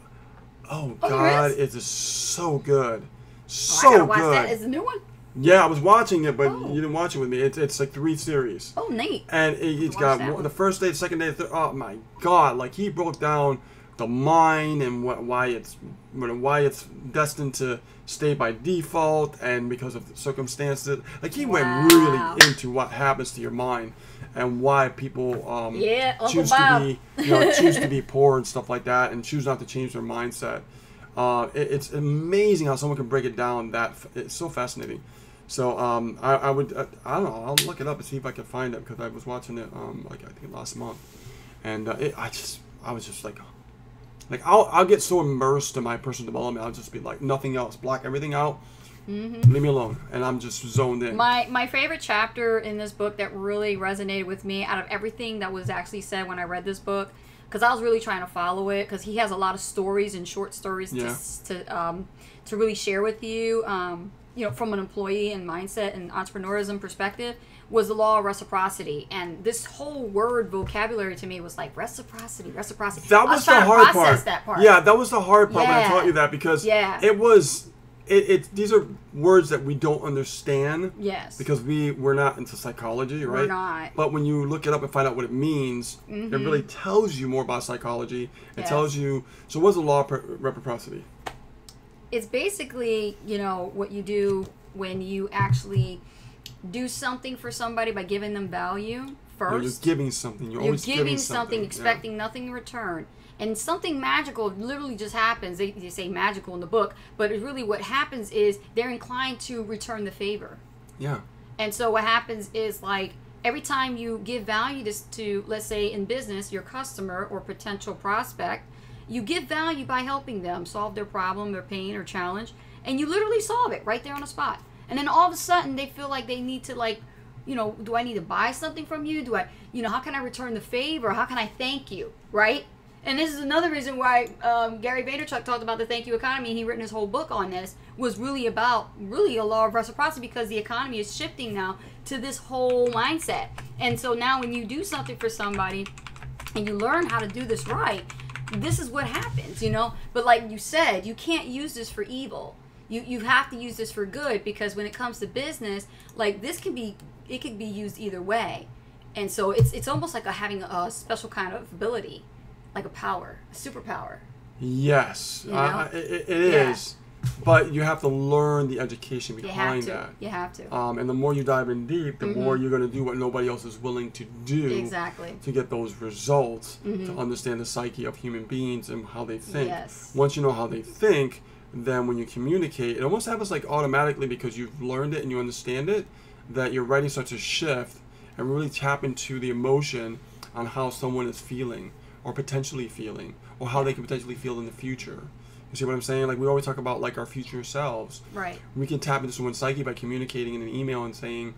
Oh there God, is? it is so good, I gotta so watch good. that. Is the new one? Yeah, I was watching it, but Oh. you didn't watch it with me. It's like 3 series. Oh, neat. And it's Watch got that one. the first day, the second day, the third. Oh my God! Like he broke down the mind and why it's destined to stay by default and because of the circumstances. Like he went really into what happens to your mind and why people Yeah, Uncle choose Bob. to be choose to be poor and stuff like that and choose not to change their mindset. It's amazing how someone can break it down. It's so fascinating. So I would I don't know, I'll look it up and see if I can find it because I was watching it like I think last month, and I was just like I'll get so immersed in my personal development, I'll just be like nothing else, block everything out, leave me alone, and I'm just zoned in. My favorite chapter in this book that really resonated with me out of everything that was actually said when I read this book, because I was really trying to follow it, because he has a lot of stories and short stories to really share with you. From an employee and mindset and entrepreneurism perspective, was the law of reciprocity. And this whole word vocabulary to me was like reciprocity. That was the hard part. That part. Yeah, that was the hard part when I Yeah. taught you that, because Yeah. it was these are words that we don't understand. Yes. Because we're not into psychology, right? We're not. But when you look it up and find out what it means, it really tells you more about psychology. It Yes. tells you. So what's the law of reciprocity? It's basically, what you do when you actually do something for somebody by giving them value first. You're giving something. You're always giving something, yeah. expecting nothing in return. And something magical literally just happens. They say magical in the book, but it's really what happens is they're inclined to return the favor. Yeah. And so what happens is, like, every time you give value to, let's say in business, your customer or potential prospect, you give value by helping them solve their problem, their pain or challenge, and you literally solve it right there on the spot. And then all of a sudden they feel like they need to, like, do I need to buy something from you? Do I, how can I return the favor? How can I thank you? Right? And this is another reason why Gary Vaynerchuk talked about the thank you economy, and he written his whole book on this, was really about a law of reciprocity, because the economy is shifting now to this whole mindset. And so now when you do something for somebody and you learn how to do this right, this is what happens, But like you said, you can't use this for evil. You have to use this for good, because when it comes to business, like this could be used either way. And so it's almost like having a special kind of ability, like a power, a superpower. Yes, it is. But you have to learn the education behind that. You have to. And the more you dive in deep, the more you're going to do what nobody else is willing to do. Exactly. To get those results, to understand the psyche of human beings and how they think. Yes. Once you know how they think, then when you communicate, it almost happens like automatically, because you've learned it and you understand it, that you're ready such a shift and really tap into the emotion on how someone is feeling or potentially feeling, or how they can potentially feel in the future. You see what I'm saying? Like we always talk about like our future selves. Right. We can tap into someone's psyche by communicating in an email and saying,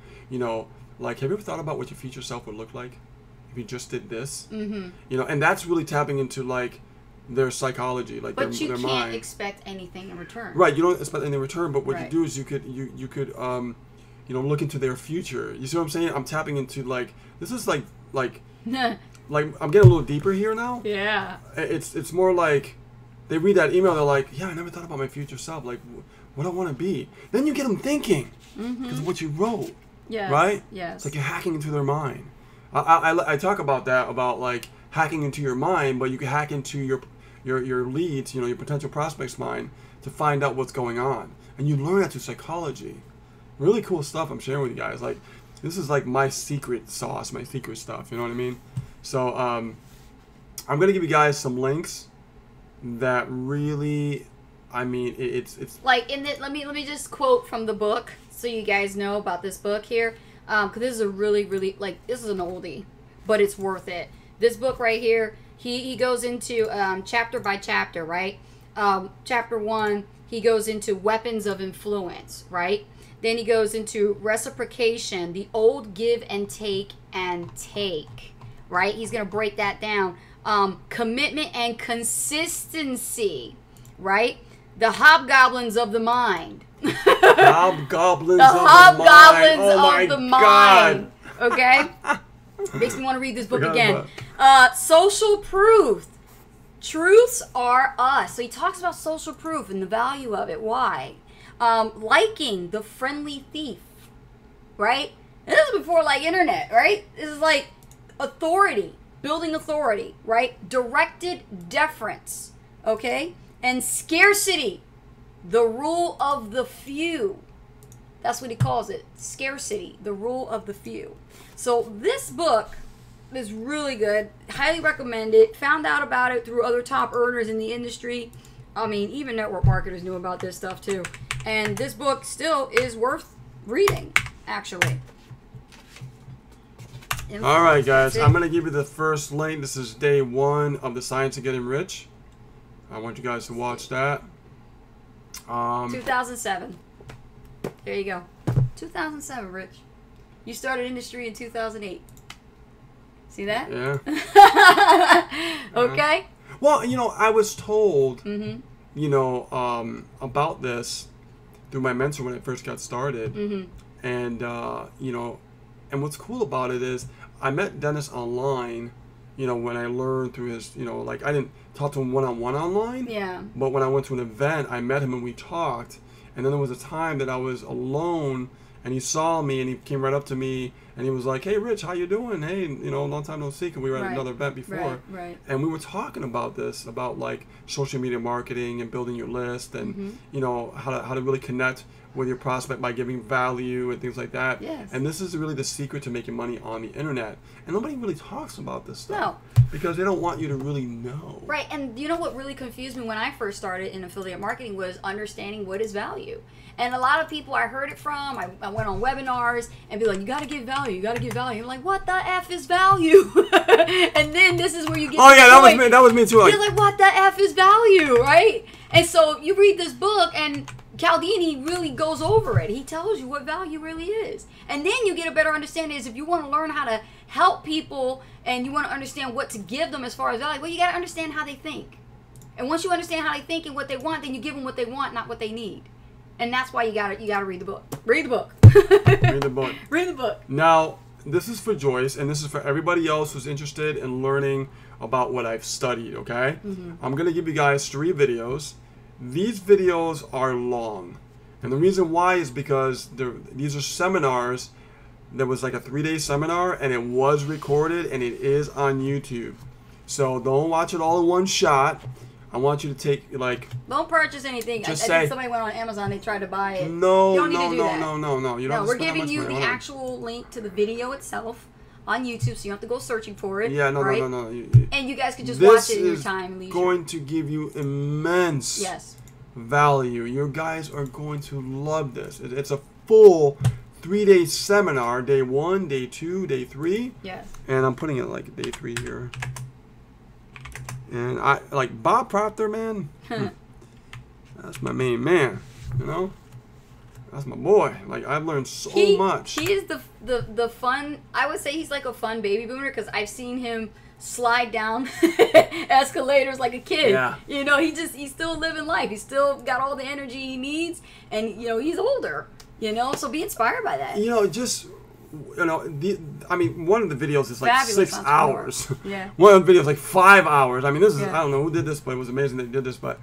like, have you ever thought about what your future self would look like if you just did this? Mm-hmm. And that's really tapping into like their psychology, like but their you mind. can't expect anything in return. Right. You don't expect anything in return, but what Right. you do is you could look into their future. You see what I'm saying? I'm tapping into like this is like like I'm getting a little deeper here now. Yeah. It's more like they read that email, they're like, yeah, I never thought about my future self, like what I want to be. Then you get them thinking because of what you wrote. Yes. Right? Yes. It's like you're hacking into their mind. I talk about that, about like hacking into your mind, but you can hack into your leads, your potential prospects' mind to find out what's going on. And you learn that through psychology. Really cool stuff I'm sharing with you guys. Like, this is like my secret sauce, my secret stuff, you know what I mean? So, I'm going to give you guys some links that really, it's like in the, let me just quote from the book so you guys know about this book here, because this is a really this is an oldie, but it's worth it. This book right here, he goes into chapter by chapter, right? Chapter 1, he goes into weapons of influence, right? Then he goes into reciprocation, the old give and take, right? He's going to break that down. Commitment and consistency, right? The hobgoblins of the mind. hobgoblins of the mind. Okay? Makes me want to read this book again. Social proof. Truths are us. So he talks about social proof and the value of it. Why? Liking the friendly thief, right? And this is before like internet, right? This is like authority, building authority, right? Directed deference, okay? And scarcity, the rule of the few. That's what he calls it. Scarcity, the rule of the few. So this book is really good. Highly recommend it. Found out about it through other top earners in the industry. I mean, even network marketers knew about this stuff too. And this book still is worth reading, actually. All right, guys. I'm going to give you the first link. This is day 1 of The Science of Getting Rich. I want you guys to watch that. 2007. There you go. 2007, Rich. You started industry in 2008. See that? Yeah. Okay. Well, you know, I was told, you know, about this through my mentor when I first got started. And, you know, and what's cool about it is I met Dennis online, you know, when I learned through his, you know, like I didn't talk to him one-on-one online. Yeah. But when I went to an event, I met him and we talked. And then there was a time that I was alone and he saw me and he came right up to me and he was like, "Hey, Rich, how you doing? Hey, you know, long time no see." And we were at another event before. Right. And we were talking about this, about like social media marketing and building your list and, you know, how to really connect with your prospect by giving value and things like that. Yes. And this is really the secret to making money on the internet. And nobody really talks about this stuff. No. Because they don't want you to really know. Right, and you know what really confused me when I first started in affiliate marketing was understanding what is value. And a lot of people I heard it from, I went on webinars and be like, you got to give value, you got to give value. I'm like, what the F is value? And then this is where you get that was me too. You're like, what the F is value, right? And so you read this book and Cialdini really goes over it. He tells you what value really is. And then you get a better understanding is if you want to learn how to help people and you want to understand what to give them as far as value, well, you got to understand how they think. And once you understand how they think and what they want, then you give them what they want, not what they need. And that's why you got to read the book. Read the book. Read the book. Read the book. Now, this is for Joyce, and this is for everybody else who's interested in learning about what I've studied, okay? I'm going to give you guys 3 videos. These videos are long. And the reason why is because these are seminars. There was like a 3-day seminar, and it was recorded, and it is on YouTube. So don't watch it all in one shot. I want you to take, like... Don't purchase anything. I think somebody went on Amazon, they tried to buy it. No. You don't need to do that. No. You don't we're giving you the actual link to the video itself on YouTube, so you don't have to go searching for it. Yeah, no. And you guys can just watch it in your time. This is going to give you immense value. You guys are going to love this. It's a full 3-day seminar. Day 1, day 2, day 3. Yes. And I'm putting it like day 3 here. And I like Bob Proctor, man. That's my main man, you know. That's my boy. Like I've learned so much. He is the fun. I would say he's like a fun baby boomer because I've seen him slide down escalators like a kid. Yeah. You know, he's still living life. He's still got all the energy he needs, and you know he's older. You know, so be inspired by that. You know, just. You know, I mean, one of the videos is like Fabulous 6 hours. Yeah. One of the videos is like 5 hours. I mean, this is, I don't know who did this, but it was amazing they did this. But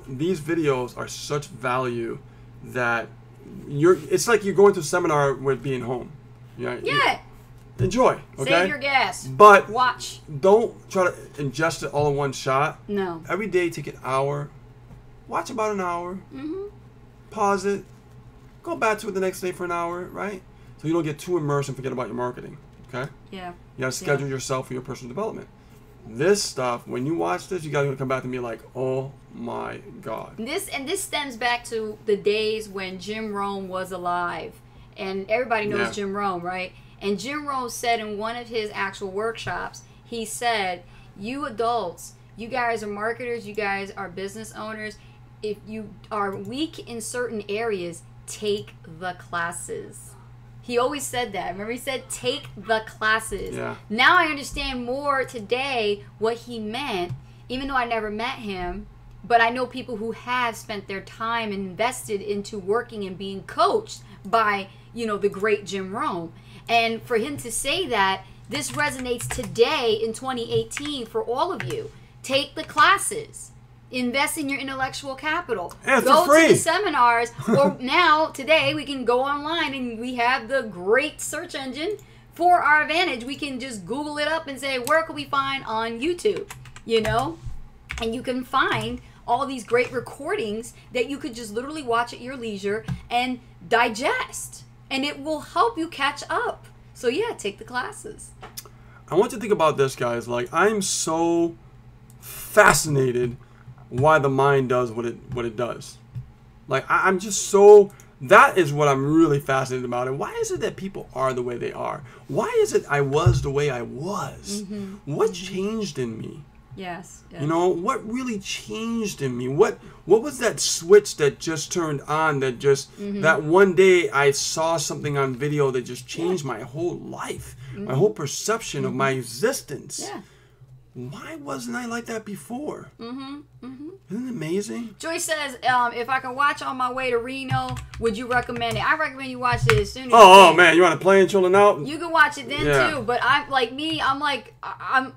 these videos are such value that it's like you're going to a seminar with being home. Yeah. Enjoy, okay? Save your gas. But watch. Don't try to ingest it all in one shot. No. Every day, take an hour. Watch about an hour. Pause it. Go back to it the next day for an hour, right? So you don't get too immersed and forget about your marketing, okay? Yeah. You got to schedule yourself for your personal development. This stuff, when you watch this, you got to come back to me like, oh my God. This stems back to the days when Jim Rohn was alive. And everybody knows Jim Rohn, right? And Jim Rohn said in one of his actual workshops, he said, you adults, you guys are marketers, you guys are business owners. If you are weak in certain areas, take the classes. He always said that. Remember, he said, take the classes. Yeah. Now I understand more today what he meant, even though I never met him. But I know people who have spent their time and invested into working and being coached by, you know, the great Jim Rohn. And for him to say that, this resonates today in 2018 for all of you. Take the classes. Invest in your intellectual capital. Yeah, go for free. to the seminars. Or now, today, we can go online and we have the great search engine for our advantage. We can just Google it up and say, where can we find on YouTube? You know? And you can find all these great recordings that you could just literally watch at your leisure and digest. And it will help you catch up. So yeah, take the classes. I want you to think about this, guys. Like, I'm so fascinated why the mind does what it does. Like, I'm just so, that is what I'm really fascinated about. And why is it that people are the way they are? Why is it I was the way I was? What changed in me? Yes. You know, what really changed in me? What was that switch that just turned on, that just, that one day I saw something on video that just changed my whole life, my whole perception of my existence? Yeah. Why wasn't I like that before? Isn't it amazing? Joyce says, if I can watch on my way to Reno, would you recommend it? I recommend you watch it as soon as you Oh can. man, you want to play and chilling out? You can watch it then too, but I'm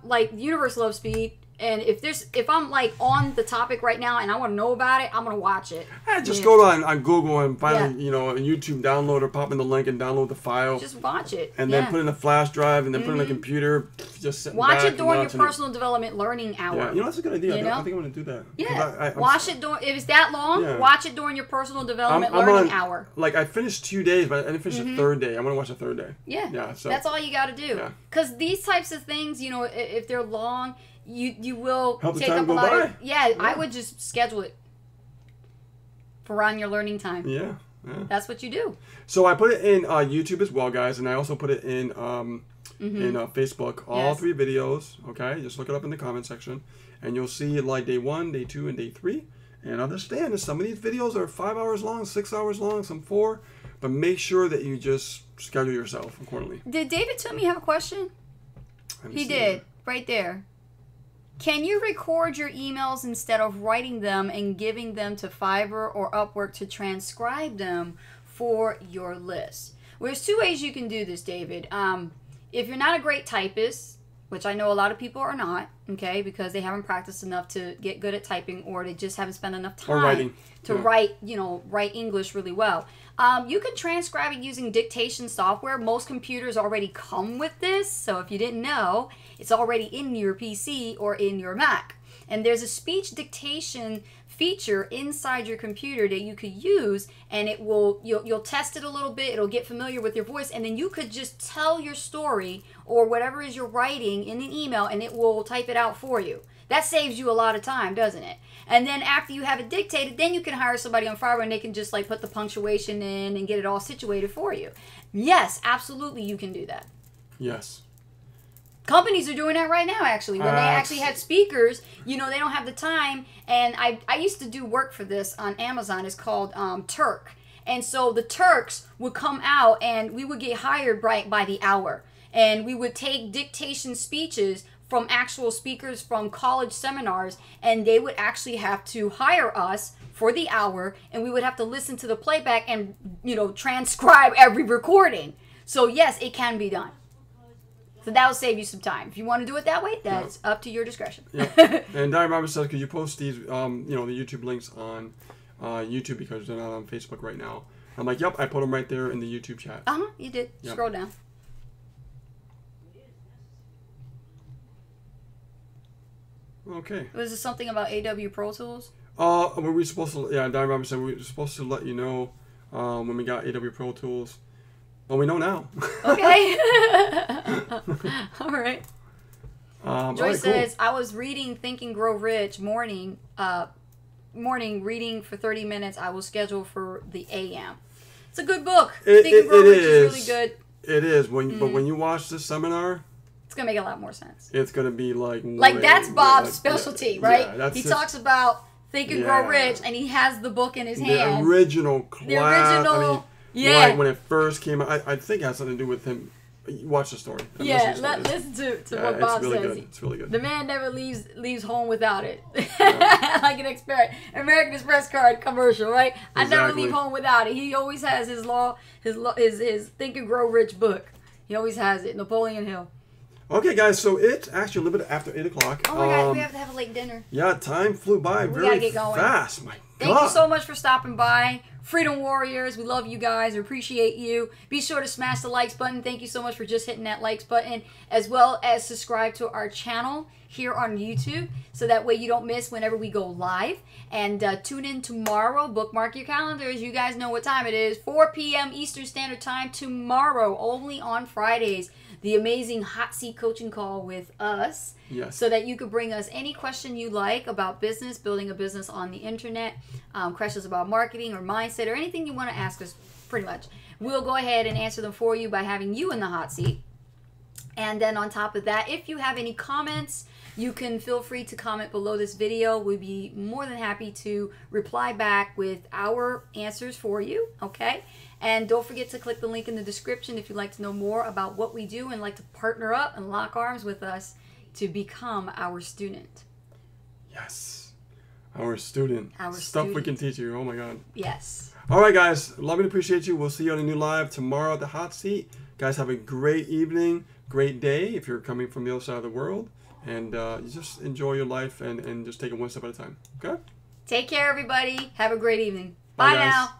like Universe Love Speed. And if I'm like on the topic right now and I want to know about it, I'm gonna watch it. Just go on Google and find you know, a YouTube downloader, pop in the link and download the file. Just watch it. And then put in a flash drive and then put in a computer. Just sit watch back it during your and personal development learning hour. Yeah, you know, that's a good idea. You know? I think I'm gonna do that. Yeah. Watch it during, if it's that long, watch it during your personal development learning hour. Like, I finished 2 days, but I didn't finish the third day. I'm gonna watch the third day. Yeah. So that's all you got to do. Because these types of things, you know, if they're long, you will help take the time up go a lot by. of. Yeah, I would just schedule it for around your learning time. Yeah. That's what you do. So I put it in YouTube as well, guys, and I also put it in Facebook. All 3 videos. Okay, just look it up in the comment section, and you'll see like day 1, day 2, and day 3. And understand that some of these videos are 5 hours long, 6 hours long, some 4. But make sure that you just schedule yourself accordingly. Did David Toomey have a question? He did, right there. Can you record your emails instead of writing them and giving them to Fiverr or Upwork to transcribe them for your list? Well, there's 2 ways you can do this, David. If you're not a great typist, which I know a lot of people are not, okay, because they haven't practiced enough to get good at typing, or they just haven't spent enough time to write English really well. You can transcribe it using dictation software. Most computers already come with this, so if you didn't know, it's already in your PC or in your Mac. And there's a speech dictation feature inside your computer that you could use, and it will you'll test it a little bit, it'll get familiar with your voice, and then you could just tell your story or whatever is you're writing in an email, and it will type it out for you. That saves you a lot of time, doesn't it? And then after you have it dictated, then you can hire somebody on Fiverr and they can just like put the punctuation in and get it all situated for you. Yes, absolutely you can do that. Yes. Companies are doing that right now, actually. When they actually have speakers, you know, they don't have the time. And I used to do work for this on Amazon. It's called Turk. And so the Turks would come out and we would get hired by the hour. And we would take dictation speeches from actual speakers from college seminars, and they would actually have to hire us for the hour, and we would have to listen to the playback and, you know, transcribe every recording. So yes, it can be done. So that will save you some time. If you want to do it that way, that's up to your discretion. And Diane Roberts says, could you post these, you know, the YouTube links on YouTube because they're not on Facebook right now? I'm like, yep, I put them right there in the YouTube chat. You did. Yep. Scroll down. Okay. Was this something about AW Pro Tools? Were we supposed to? Yeah, Diane Roberts said we were supposed to let you know when we got AW Pro Tools. Well, we know now. Okay. All right. Joyce says, cool. I was reading Think and Grow Rich morning reading for 30 minutes. I will schedule for the AM. It's a good book. Think and Grow Rich is really good. It is. But when you watch this seminar, it's going to make a lot more sense. It's going to be like that's Bob's specialty, right? Yeah, he talks about Think and Grow Rich, and he has the book in his hand. The original class. The original, like when it first came out, I think it has something to do with him. Watch the story. Listen to what Bob says. Good. It's really good. The man never leaves home without it. Like an American Express card commercial, right? Exactly. I never leave home without it. He always has his Think and Grow Rich book. He always has it. Napoleon Hill. Okay, guys, so it's actually a little bit after 8 o'clock. Oh my God, we have to have a late dinner. Yeah, time flew by very get going. fast. My God. Thank you so much for stopping by. Freedom Warriors, we love you guys. We appreciate you. Be sure to smash the likes button. Thank you so much for just hitting that likes button, as well as subscribe to our channel here on YouTube, so that way you don't miss whenever we go live. And tune in tomorrow. Bookmark your calendars. You guys know what time it is. 4 p.m. Eastern Standard Time tomorrow, only on Fridays. The amazing hot seat coaching call with us. Yes. So that you could bring us any question you like about business, building a business on the internet, questions about marketing or mindset, or anything you want to ask us, pretty much. We'll go ahead and answer them for you by having you in the hot seat. And then on top of that, if you have any comments, you can feel free to comment below this video. We'd be more than happy to reply back with our answers for you, okay? And don't forget to click the link in the description if you'd like to know more about what we do and like to partner up and lock arms with us to become our student. Yes. Our student. Our Stuff student. we can teach you. Oh, my God. Yes. All right, guys. Love and appreciate you. We'll see you on a new live tomorrow at the hot seat. Guys, have a great evening, great day if you're coming from the other side of the world. And you just enjoy your life and just take it one step at a time. Okay? Take care, everybody. Have a great evening. Bye, Bye guys. now.